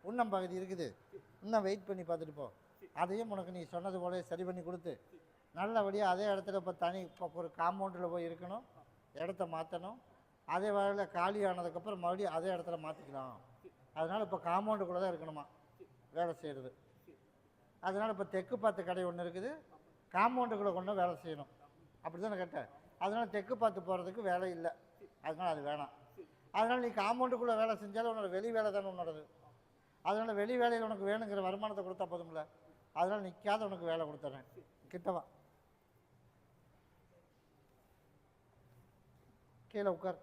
A: இன்னும் பகுதி இருக்குது, இன்னும் வெயிட் பண்ணி பார்த்துட்டு போ. அதையும் உனக்கு நீ சொன்னது போல சரி பண்ணி கொடுத்து நல்லபடியாக அதே இடத்துல இப்போ இப்போ ஒரு காம்பவுண்டில் போய் இருக்கணும், இடத்த மாற்றணும். அதே வேலையில் காலி ஆனதுக்கப்புறம் மறுபடியும் அதே இடத்துல மாற்றிக்கலாம். அதனால் இப்போ காம்பவுண்டுக்குள்ளே தான் இருக்கணுமா வேலை செய்கிறது. அதனால் இப்போ தெற்கு பார்த்து கடை ஒன்று இருக்குது, காம்பவுண்டுக்குள்ளே கொண்டு வேலை செய்யணும். அப்படி தானே கேட்டேன். அதனால் தெற்கு பார்த்து போகிறதுக்கு வேலை இல்லை, அதனால் அது வேணாம். அதனால் நீ காம்பவுண்டுக்குள்ளே வேலை செஞ்சாலும் உன்னோட வெளி வேலை தானே உன்னோடது. அதனால் வெளி வேலையில் உனக்கு வேணுங்கிற வருமானத்தை கொடுத்தா போதும்ல. அதனால் நிற்காத உனக்கு வேலை கொடுத்துட்றேன். கிட்டவா, கீழே உட்கார்.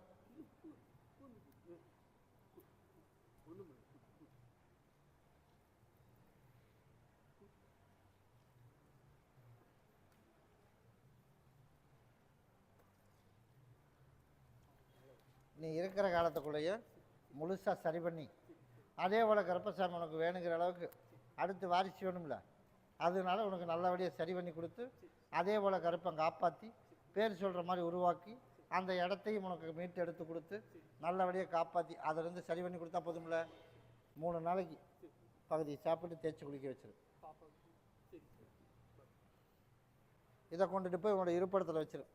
A: நீ இருக்கிற காலத்துக்குள்ளேயே முழுசாக சரி பண்ணி, அதே போல் கருப்பசாமி உனக்கு வேணுங்கிற அளவுக்கு அடுத்து வாரிசு வேணும்ல, அதனால உனக்கு நல்லபடியாக சரி பண்ணி கொடுத்து அதே போல் கருப்பை காப்பாற்றி பேர் சொல்கிற மாதிரி உருவாக்கி அந்த இடத்தையும் உனக்கு மீட்டு எடுத்து கொடுத்து நல்லபடியாக காப்பாற்றி அதிலேருந்து சரி பண்ணி கொடுத்தா போதும்ல. 3 நாளைக்கு பகுதி சாப்பிட்டு தேய்ச்சி குளிக்க வச்சிரு. இதை கொண்டுட்டு போய் உன்னோட இருப்பிடத்தில் வச்சிரு.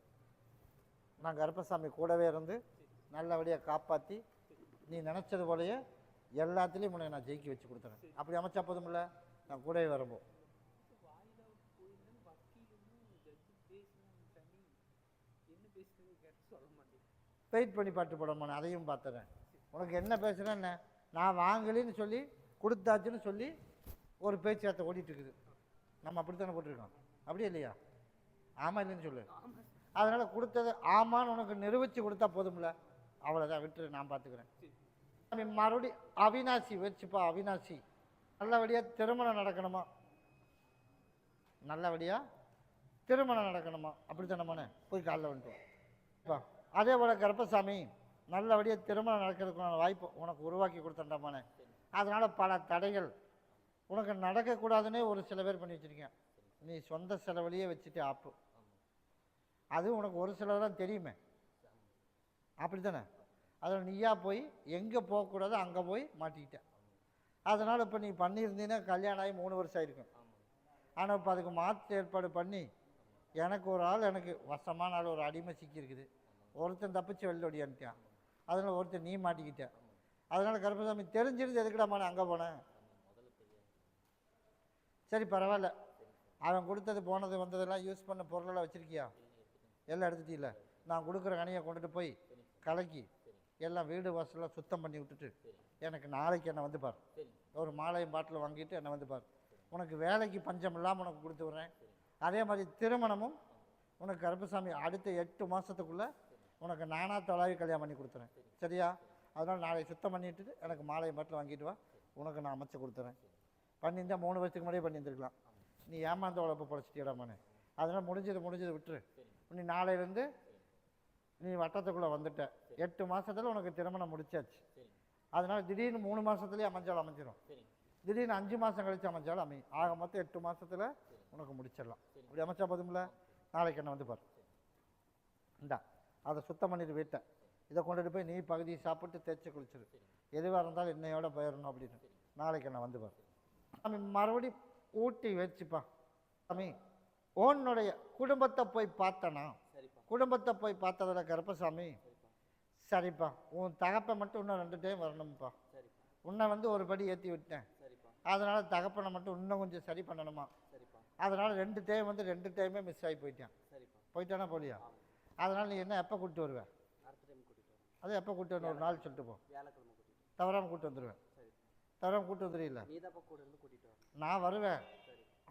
A: நான் கருப்பசாமி கூடவே இருந்து நல்லபடியாக காப்பாற்றி நீ நினச்சது போலயே எல்லாத்துலேயும் உனக்கு நான் ஜெயிக்க வச்சு கொடுத்துறேன். அப்படி அமைச்சா போதும்ல, நான் கூடவே வரப்போ. வெயிட் பண்ணி பாட்டு போடமான அதையும் பார்த்துறேன். உனக்கு என்ன பேசுகிறேன், என்ன நான் வாங்கலின்னு சொல்லி கொடுத்தாச்சுன்னு சொல்லி ஒரு பேச்சுவார்த்தை ஓடிட்டு இருக்குது. நம்ம அப்படித்தானே போட்டிருக்கோம், அப்படியே இல்லையா? ஆமாம் இல்லைன்னு சொல்லு. அதனால் கொடுத்தது ஆமான்னு உனக்கு நிரூபித்து கொடுத்தா போதும்ல, அவ்வளோதான், விட்டுரு, நான் பார்த்துக்கிறேன். மறுபடி அவினாசி வச்சுப்பா. அவினாசி நல்லபடியாக திருமணம் நடக்கணுமா, நல்லபடியாக திருமணம் நடக்கணுமா, அப்படி தானே போய் காலைல வந்துட்டோம். அதே போல் கருப்பசாமி நல்லபடியாக திருமணம் நடக்கிறதுக்கான வாய்ப்பு உனக்கு உருவாக்கி கொடுத்துட்டாமானே. அதனால் பல தடைகள் உனக்கு நடக்கக்கூடாதுன்னே ஒரு சில பேர் பண்ணி வச்சுருக்கேன். நீ சொந்த செலவுலையே வச்சுட்டு ஆப்பு, அது உனக்கு ஒரு சிலர் தான் தெரியுமே, அப்படி தானே. அதில் நீயா போய் எங்கே போகக்கூடாதோ அங்கே போய் மாட்டிக்கிட்டேன். அதனால் இப்போ நீ பண்ணியிருந்தீங்கன்னா கல்யாணம் ஆகி 3 வருஷம் ஆகிருக்கும். ஆனால் இப்போ அதுக்கு மாற்று ஏற்பாடு பண்ணி எனக்கு ஒரு ஆள், எனக்கு வசமான ஆள், ஒரு அடிமை சிக்கியிருக்குது. ஒருத்தன் தப்பிச்சு வெளில ஓடியான்ட்டான். அதனால் ஒருத்தன் நீ மாட்டிக்கிட்டேன். அதனால் கருப்பசாமி தெரிஞ்சிருந்து எதுக்கிடாமான அங்கே போனேன். சரி பரவாயில்ல, அவன் கொடுத்தது போனது வந்ததெல்லாம் யூஸ் பண்ண பொருளெல்லாம் வச்சுருக்கியா? எல்லாம் எடுத்துட்டீல்ல. நான் கொடுக்குற கனியை கொண்டுட்டு போய் கலக்கி எல்லாம் வீடு வாசலாம் சுத்தம் பண்ணி விட்டுட்டு எனக்கு நாளைக்கு என்னை வந்து பார். ஒரு மாலையும் பாட்டில் வாங்கிட்டு என்னை வந்து பார். உனக்கு வேலைக்கு பஞ்சம் இல்லாமல் உனக்கு கொடுத்து விட்றேன். அதே மாதிரி திருமணமும் உனக்கு கருப்பசாமி அடுத்த 8 மாதத்துக்குள்ளே உனக்கு நானாக தொலாவி கல்யாணம் பண்ணி கொடுத்துறேன். சரியா? அதனால் நாளைக்கு சுத்தம் பண்ணிவிட்டு எனக்கு மாலையும் பாட்டில் வாங்கிட்டு வா, உனக்கு நான் அமைச்சு கொடுத்துறேன். பண்ணியிருந்தால் 3 வருஷத்துக்கு முன்னாடியே பண்ணியிருந்துருக்கலாம். நீ ஏமாந்த உழப்பு பொழைச்சிட்டிடாமானே. அதனால் முடிஞ்சது விட்டுரு. நீ நாளையிலேருந்து நீ வட்டத்துக்குள்ளே வந்துட்ட. 8 மாதத்தில் உனக்கு திருமணம் முடிச்சாச்சு. அதனால் திடீர்னு 3 மாதத்துலேயே அமைஞ்சாலும் அமைஞ்சிடும், திடீர்னு 5 மாதம் கழித்து அமைஞ்சாலும் அமையும். ஆக மொத்தம் 8 மாதத்தில் உனக்கு முடிச்சிடலாம். இப்படி அமைச்சா போதும்ல. நாளைக்கு என்ன வந்து பாரு. இந்தா அதை சுத்தம் பண்ணிட்டு வீட்டை இதை கொண்டுட்டு போய் நீ பகுதியை சாப்பிட்டு தேய்ச்சி குளிச்சிரு. எதுவாக இருந்தாலும் என்னையோட போயிடணும் அப்படின்னு. நாளைக்கு என்ன வந்து பாரு. சாமி மறுபடி ஊட்டி வச்சுப்பா. சாமி உன்னுடைய குடும்பத்தை போய் பார்த்தனா, குடும்பத்தை போய் பார்த்ததில் கருப்பசாமி சரிப்பா, உன் தகப்பை மட்டும் இன்னும் 2 டைம் வரணும்ப்பா. உன்னை வந்து ஒரு படி ஏற்றி விட்டேன். அதனால் தகப்பனை மட்டும் இன்னும் கொஞ்சம் சரி பண்ணணுமா. அதனால் 2 டைம் வந்து 2 டைமே மிஸ் ஆகி போயிட்டானா போலியா. அதனால் நீ என்ன எப்போ கூப்பிட்டு வருவேன்? அதை எப்போ கூப்பிட்டு வரணும், ஒரு நாள் சொல்லிட்டு போ. தவறாமல் கூப்பிட்டு வந்துடுவேன். தவறாமல் கூப்பிட்டு வந்துடுறீல்ல. நான் வருவேன்,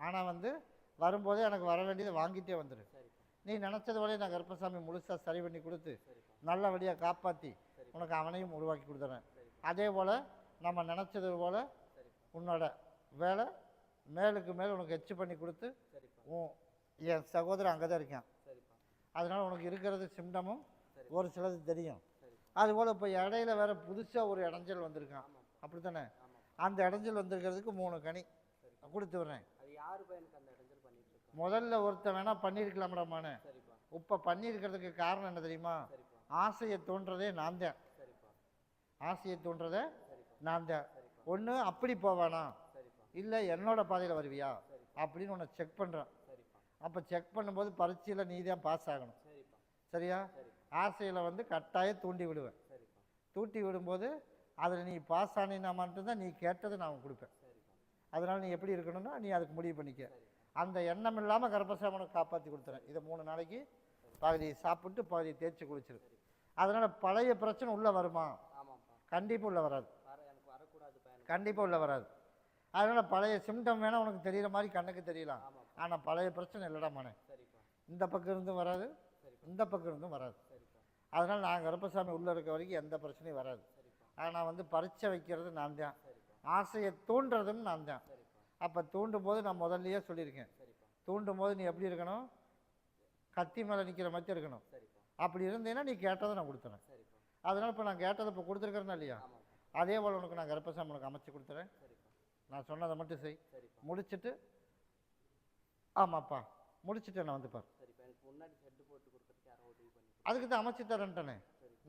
A: ஆனால் வந்து வரும்போதே எனக்கு வர வேண்டியதை வாங்கிட்டே வந்துடு. நீ நினச்சது போலே நான் கருப்பசாமி முழுசாக சரி பண்ணி கொடுத்து நல்லபடியாக காப்பாற்றி உனக்கு அவனையும் உருவாக்கி கொடுத்துறேன். அதே போல் நம்ம நினச்சது போல் உன்னோட வேலை மேலுக்கு மேலே உனக்கு எச்சு பண்ணி கொடுத்து என் சகோதரன் அங்கே தான் இருக்கான். அதனால் உனக்கு இருக்கிறது சிம்டமும் ஒரு சிலது தெரியும். அதுபோல் இப்போ இடையில வேறு புதுசாக ஒரு இடைஞ்சல் வந்திருக்கான், அப்படி தானே. அந்த இடைஞ்சல் வந்திருக்கிறதுக்கு 3 கனி கொடுத்து விட்றேன். முதல்ல ஒருத்தன் வேணால் பண்ணியிருக்கலாம்டாமானே. இப்போ பண்ணியிருக்கிறதுக்கு காரணம் என்ன தெரியுமா? ஆசையை தோன்றதே நான் தான். ஆசையை தோன்றதே நான் தான். ஒன்று அப்படி போவானா, இல்லை என்னோட பாதையில் வருவியா அப்படின்னு உன்னை செக் பண்ணுறேன். அப்போ செக் பண்ணும்போது பரீட்சையில் நீ தான் பாஸ் ஆகணும்.
C: சரிப்பா.
A: சரியா? ஆசையில் வந்து கட்டாயம் தூண்டி விடுவேன்.
C: சரிப்பா.
A: தூண்டி விடும்போது அதில் நீ பாஸ் ஆனீன்னா மட்டும்தான் நீ கேட்டதை நான் கொடுப்பேன்.
C: சரிப்பா.
A: அதனால் நீ எப்படி இருக்கணும்னா நீ அதுக்கு முடிவு பண்ணிக்க.
C: சரிப்பா.
A: அந்த எண்ணம் இல்லாமல் கர்ப்பசாமி உனக்கு காப்பாற்றி கொடுத்துறேன். இதை 3 நாளைக்கு பகுதியை சாப்பிட்டு பகுதியை தேய்ச்சி குளிச்சிரு. அதனால் பழைய பிரச்சனை உள்ளே வருமா?
C: ஆமாப்பா.
A: கண்டிப்பாக உள்ளே வராது.
C: எனக்கு வரக்கூடாதுப்பா. எனக்கு
A: கண்டிப்பாக உள்ளே வராது. அதனால் பழைய சிம்டம் வேணால் உனக்கு தெரிகிற மாதிரி கண்ணுக்கு தெரியலாம்.
C: ஆமாப்பா.
A: ஆனால் பழைய பிரச்சனை இல்லைடா மனே.
C: சரிப்பா.
A: இந்த பக்கம் இருந்தும் வராது,
C: சரிப்பா.
A: இந்த பக்கம் இருந்தும் வராது.
C: சரிப்பா.
A: அதனால் நான் கருப்பசாமி உள்ளே இருக்க வரைக்கும் எந்த பிரச்சனையும் வராது.
C: சரிப்பா.
A: ஆனால் வந்து பரீட்சை வைக்கிறது நான் தான்,
C: சரிப்பா.
A: ஆசையை தூண்டுறதும் நான் தான்.
C: சரிப்பா.
A: அப்போ தூண்டும் போது நான் முதல்லையே சொல்லியிருக்கேன்,
C: சரிப்பா.
A: தூண்டும் போது நீ எப்படி இருக்கணும்? கத்தி மேலே நிற்கிற மாதிரி இருக்கணும்.
C: சரிப்பா.
A: அப்படி இருந்தேன்னா நீ கேட்டதை நான் கொடுத்துறேன்.
C: சரிப்பா.
A: அதனால் இப்போ நான் கேட்டதை இப்போ கொடுத்துருக்கேன்னா இல்லையா?
C: ஆமாப்பா.
A: அதே போல் உனக்கு நான் கருப்பசாமி உனக்கு அமைச்சு கொடுத்துறேன்.
C: சரிப்பா.
A: நான் சொன்னதை மட்டும் செய்.
C: சரிப்பா.
A: முடிச்சுட்டு ஆமாப்பா முடிச்சுட்டு நான் வந்து பார்.
C: சரிப்பா. எனக்கு முன்னாடி ஷெட்டு போட்டு கொடுக்கறதுக்கு யாரோ உதவி பண்ணி கொடுங்க.
A: அதுக்கு தான் அமைச்சு தரேன்ட்டனே.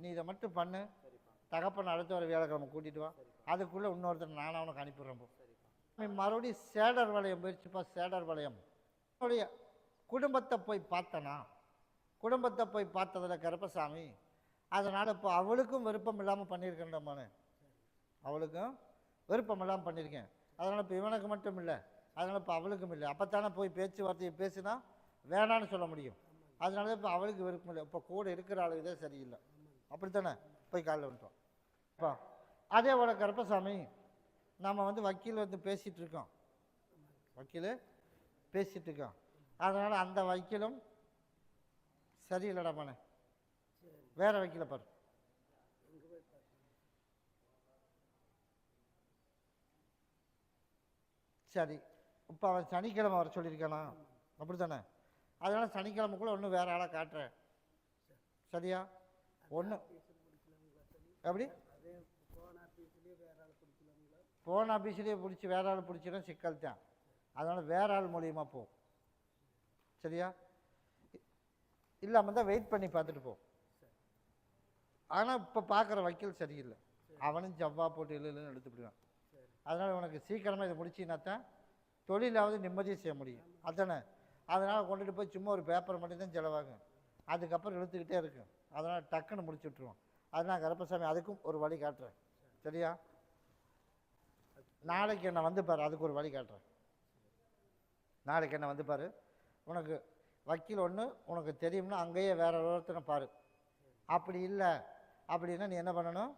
A: நீ இதை மட்டும் பண்ணு.
C: சரிப்பா.
A: தகப்பன் அடுத்த ஒரு வியாழக்கிழமை கூட்டிகிட்டு வா.
C: சரிப்பா.
A: அதுக்குள்ளே இன்னொருத்தர் நானும் அவனுக்கு அனுப்பிடுறேன் போ.
C: சரிப்பா.
A: நீ மறுபடியும் சேடர் வளையம் போயிடுச்சுப்பா. சேடர் வளையம் என்னுடைய குடும்பத்தை போய் பார்த்தனா, குடும்பத்தை போய் பார்த்ததில் கருப்பசாமி, அதனால் இப்போ அவளுக்கும் விருப்பம் இல்லாமல் பண்ணியிருக்கேன்டாமானே. அவளுக்கும் விருப்பம் இல்லாமல் பண்ணியிருக்கேன். அதனால் இப்போ இவனுக்கு மட்டும் இல்லை, அதனால் இப்போ அவளுக்கும் இல்லை. அப்போத்தானே போய் பேச்சுவார்த்தையை பேசினா வேணான்னு சொல்ல முடியும். அதனால இப்போ அவளுக்கு விருப்பம் இல்லை. இப்போ கூட இருக்கிற ஆளுக்கு தான் சரியில்லை. அப்படித்தானே போய் காலைல வந்துட்டோம். இப்போ அதே போல் கருப்பசாமி, நம்ம வந்து வக்கீல் வந்து பேசிகிட்டு இருக்கோம், வக்கீல் பேசிகிட்டு இருக்கோம். அதனால் அந்த வக்கீலும் சரியில்லடா மனே, வேற வக்கீலை பாரு. சரி, இப்போ அவன் சனிக்கிழமை வர சொல்லியிருக்கானா? அப்படி தானே? அதனால் சனிக்கிழமைக்குள்ளே ஒன்று வேறு ஆளாக காட்டுறேன். சரியா? ஒன்று எப்படி போன ஆஃபீஸ்லேயே பிடிச்சி வேற ஆள் பிடிச்சிடும், சிக்கல் தான். அதனால் வேற ஆள் மூலியமாக போ. சரியா? இல்லாமல் தான் வெயிட் பண்ணி பார்த்துட்டு போ. ஆனால் இப்போ பார்க்குற வக்கீல் சரியில்லை. அவனும் ஜவ்வா போட்டு இல்லைன்னு எடுத்துப்பிடுவான். அதனால் உனக்கு சீக்கிரமாக இதை முடிச்சினாத்தான் தொழிலாவது நிம்மதியை செய்ய முடியும். அதானே? அதனால் கொண்டுட்டு போய் சும்மா ஒரு பேப்பர் மட்டும்தான் செலவாகும். அதுக்கப்புறம் இழுத்துக்கிட்டே இருக்கும். அதனால் டக்குன்னு முடிச்சு விட்ருவோம். அதனால் கருப்பசாமி அதுக்கும் ஒரு வழி காட்டுறேன். சரியா? நாளைக்கு என்ன வந்து பாரு, அதுக்கு ஒரு வழி காட்டுறேன். நாளைக்கு என்ன வந்து பாரு. உனக்கு வக்கீல் ஒன்று உனக்கு தெரியும்னா அங்கேயே வேற ஒருத்தனை பாரு. அப்படி இல்லை அப்படின்னா நீ என்ன பண்ணணும்?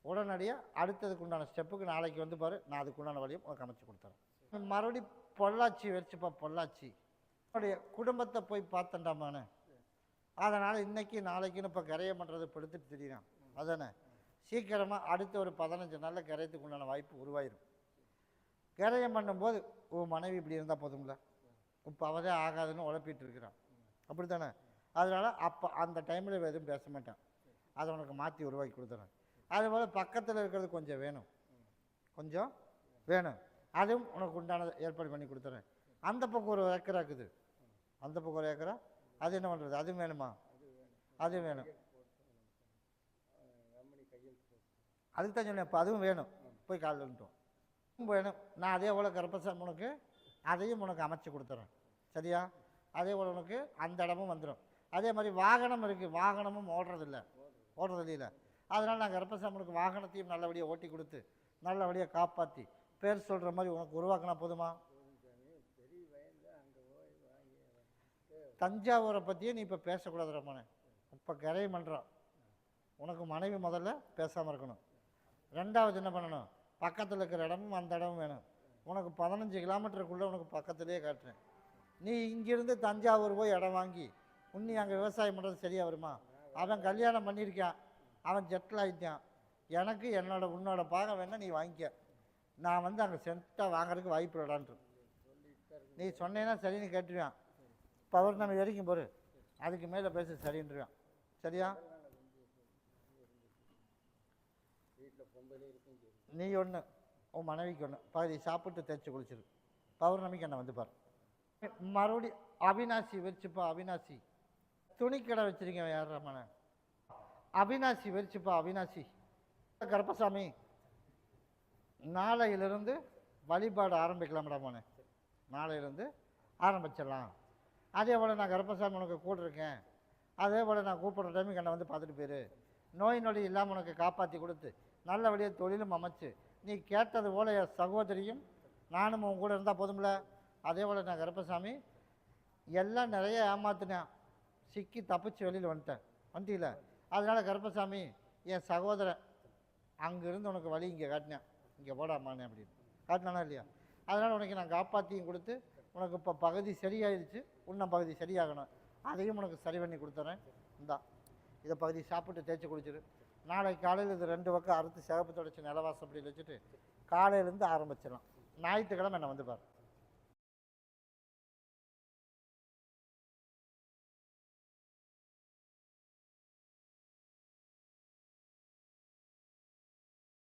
A: உடனடியாக அடுத்ததுக்கு உண்டான ஸ்டெப்புக்கு நாளைக்கு வந்து பாரு. நான் அதுக்கு உண்டான வழியும் உனக்கு அமைச்சு கொடுத்துறேன். மறுபடியும் பொள்ளாச்சி வச்சுப்பா. பொள்ளாச்சி என்னுடைய குடும்பத்தை போய் பார்த்தண்டாமானே. அதனால் இன்றைக்கி நாளைக்குன்னு இப்போ கரையை பண்ணுறது படுத்துட்டு தெரியும். அதானே? சீக்கிரமாக அடுத்த ஒரு 15 நாளில் கரையத்துக்கு உண்டான வாய்ப்பு உருவாயிரும். கரையம் பண்ணும்போது உன் மனைவி இப்படி இருந்தால் போதும்ல, இப்போ அவதே ஆகாதுன்னு உழப்பிட்டு இருக்கிறான். அப்படி தானே? அதனால் அப்போ அந்த டைமில் எதுவும் பேச மாட்டான். அதை உனக்கு மாற்றி உருவாக்கி கொடுத்துறேன். அதுபோல் பக்கத்தில் இருக்கிறது கொஞ்சம் வேணும், கொஞ்சம் வேணும். அதுவும் உனக்கு உண்டானதை ஏற்பாடு பண்ணி கொடுத்துறேன். அந்த பக்கம் ஒரு ஏக்கரா இருக்குது, அந்த பக்கம் ஒரு ஏக்கரா, அது என்ன பண்ணுறது? அதுவும் வேணுமா? அதுவும் வேணும். அதுக்கு தான் சொன்னேன். இப்போ அதுவும் வேணும். போய் காலில் வந்துட்டோம் வேணும். நான் அதே போல் கருப்பசாமி உனக்கு அதையும் உனக்கு அமைச்சு கொடுத்துறேன். சரியா? அதே போல் உனக்கு அந்த இடமும் வந்துடும். அதே மாதிரி வாகனம் இருக்குது, வாகனமும் ஓடுறது இல்லை. அதனால் நான் கருப்பசாமி உனக்கு வாகனத்தையும் நல்லபடியாக ஓட்டி கொடுத்து நல்லபடியாக காப்பாற்றி பேர் சொல்கிற மாதிரி உனக்கு உருவாக்கினா போதுமா? தஞ்சாவூரை பற்றியே நீ இப்போ பேசக்கூடாது ரமணே. இப்போ கரை பண்ணுறான். உனக்கு மனைவி முதல்ல பேசாமல் இருக்கணும். ரெண்டாவது என்ன பண்ணணும்? பக்கத்தில் இருக்கிற இடமும் அந்த இடமும் வேணும். உனக்கு 15 கிலோமீட்டருக்குள்ளே உனக்கு பக்கத்துலேயே காட்டுறேன். நீ இங்கேருந்து தஞ்சாவூர் போய் இடம் வாங்கி உன்னி அங்கே விவசாயம் பண்ணுறது சரியாக வருமா? அவன் கல்யாணம் பண்ணியிருக்கான், அவன் செட்டில் ஆகிட்டான். எனக்கு உன்னோட பாகம் வேணால் நீ வாங்கிக்க. நான் வந்து அங்கே சென்ட்டாக வாங்குறதுக்கு வாய்ப்பு இல்லடான்ட்டு நீ சொன்னேன்னா சரின்னு கேட்டுருவான். பௌர்ணமி வரைக்கும் போரு, அதுக்கு மேலே பேச சரின்றான். சரியா? நீ ஒன்று, உன் மனைவிக்கு ஒன்று, பகுதி சாப்பிட்டு தேய்ச்சி குளிச்சிரு. பௌர்ணமிக்கு என்ன வந்து பாரு. மறுபடியும் அவினாசி வச்சுப்பா. அவினாசி துணிக்கடை வச்சிருக்கேன். யார் ரமண? அவினாசி வச்சுப்பா. அவினாசி கருப்பசாமி, நாளையிலிருந்து வழிபாடு ஆரம்பிக்கலாம் ரமண. நாளையிலேருந்து ஆரம்பிச்சிடலாம். அதே போல் நான் கருப்பசாமி உனக்கு கூட இருக்கேன், அதே போல் நான் கூப்பிட்ற டைமுக்கு என்னை வந்து பார்த்துட்டு போயிரு. நோய் நொடி இல்லாமல் உனக்கு காப்பாற்றி கொடுத்து நல்ல வழியாக தொழிலும் அமைச்சு நீ கேட்டது போல் என் சகோதரியும் நானும் உன் கூட இருந்தால் போதும்ல. அதே போல் நான் கருப்பசாமி எல்லாம் நிறைய ஏமாத்தினேன், சிக்கி தப்பிச்சு வெளியில் வந்துட்டீங்கள. அதனால் கருப்பசாமி என் சகோதரன் அங்கேருந்து உனக்கு வழி இங்கே காட்டினேன், இங்கே போடாமானே அப்படின்னு காட்டினானா இல்லையா? அதனால் உனக்கு நான் காப்பாற்றியும் கொடுத்து உனக்கு இப்போ பகுதி சரியாயிடுச்சு, இன்னும் பகுதி சரியாகணும், அதையும் உனக்கு சரி பண்ணி கொடுத்துறேன். இந்தா இதை பகுதி சாப்பிட்டு தேய்ச்சி குடிச்சிரு. நாளைக்கு காலையில் இது 2 பக்கம் அறுத்து சிகப்பு தொடச்சி நிலவாசப்படியில் வச்சுட்டு காலையிலேருந்து ஆரம்பிச்சிடலாம். ஞாயிற்றுக்கிழமை என்னை வந்து பாரு.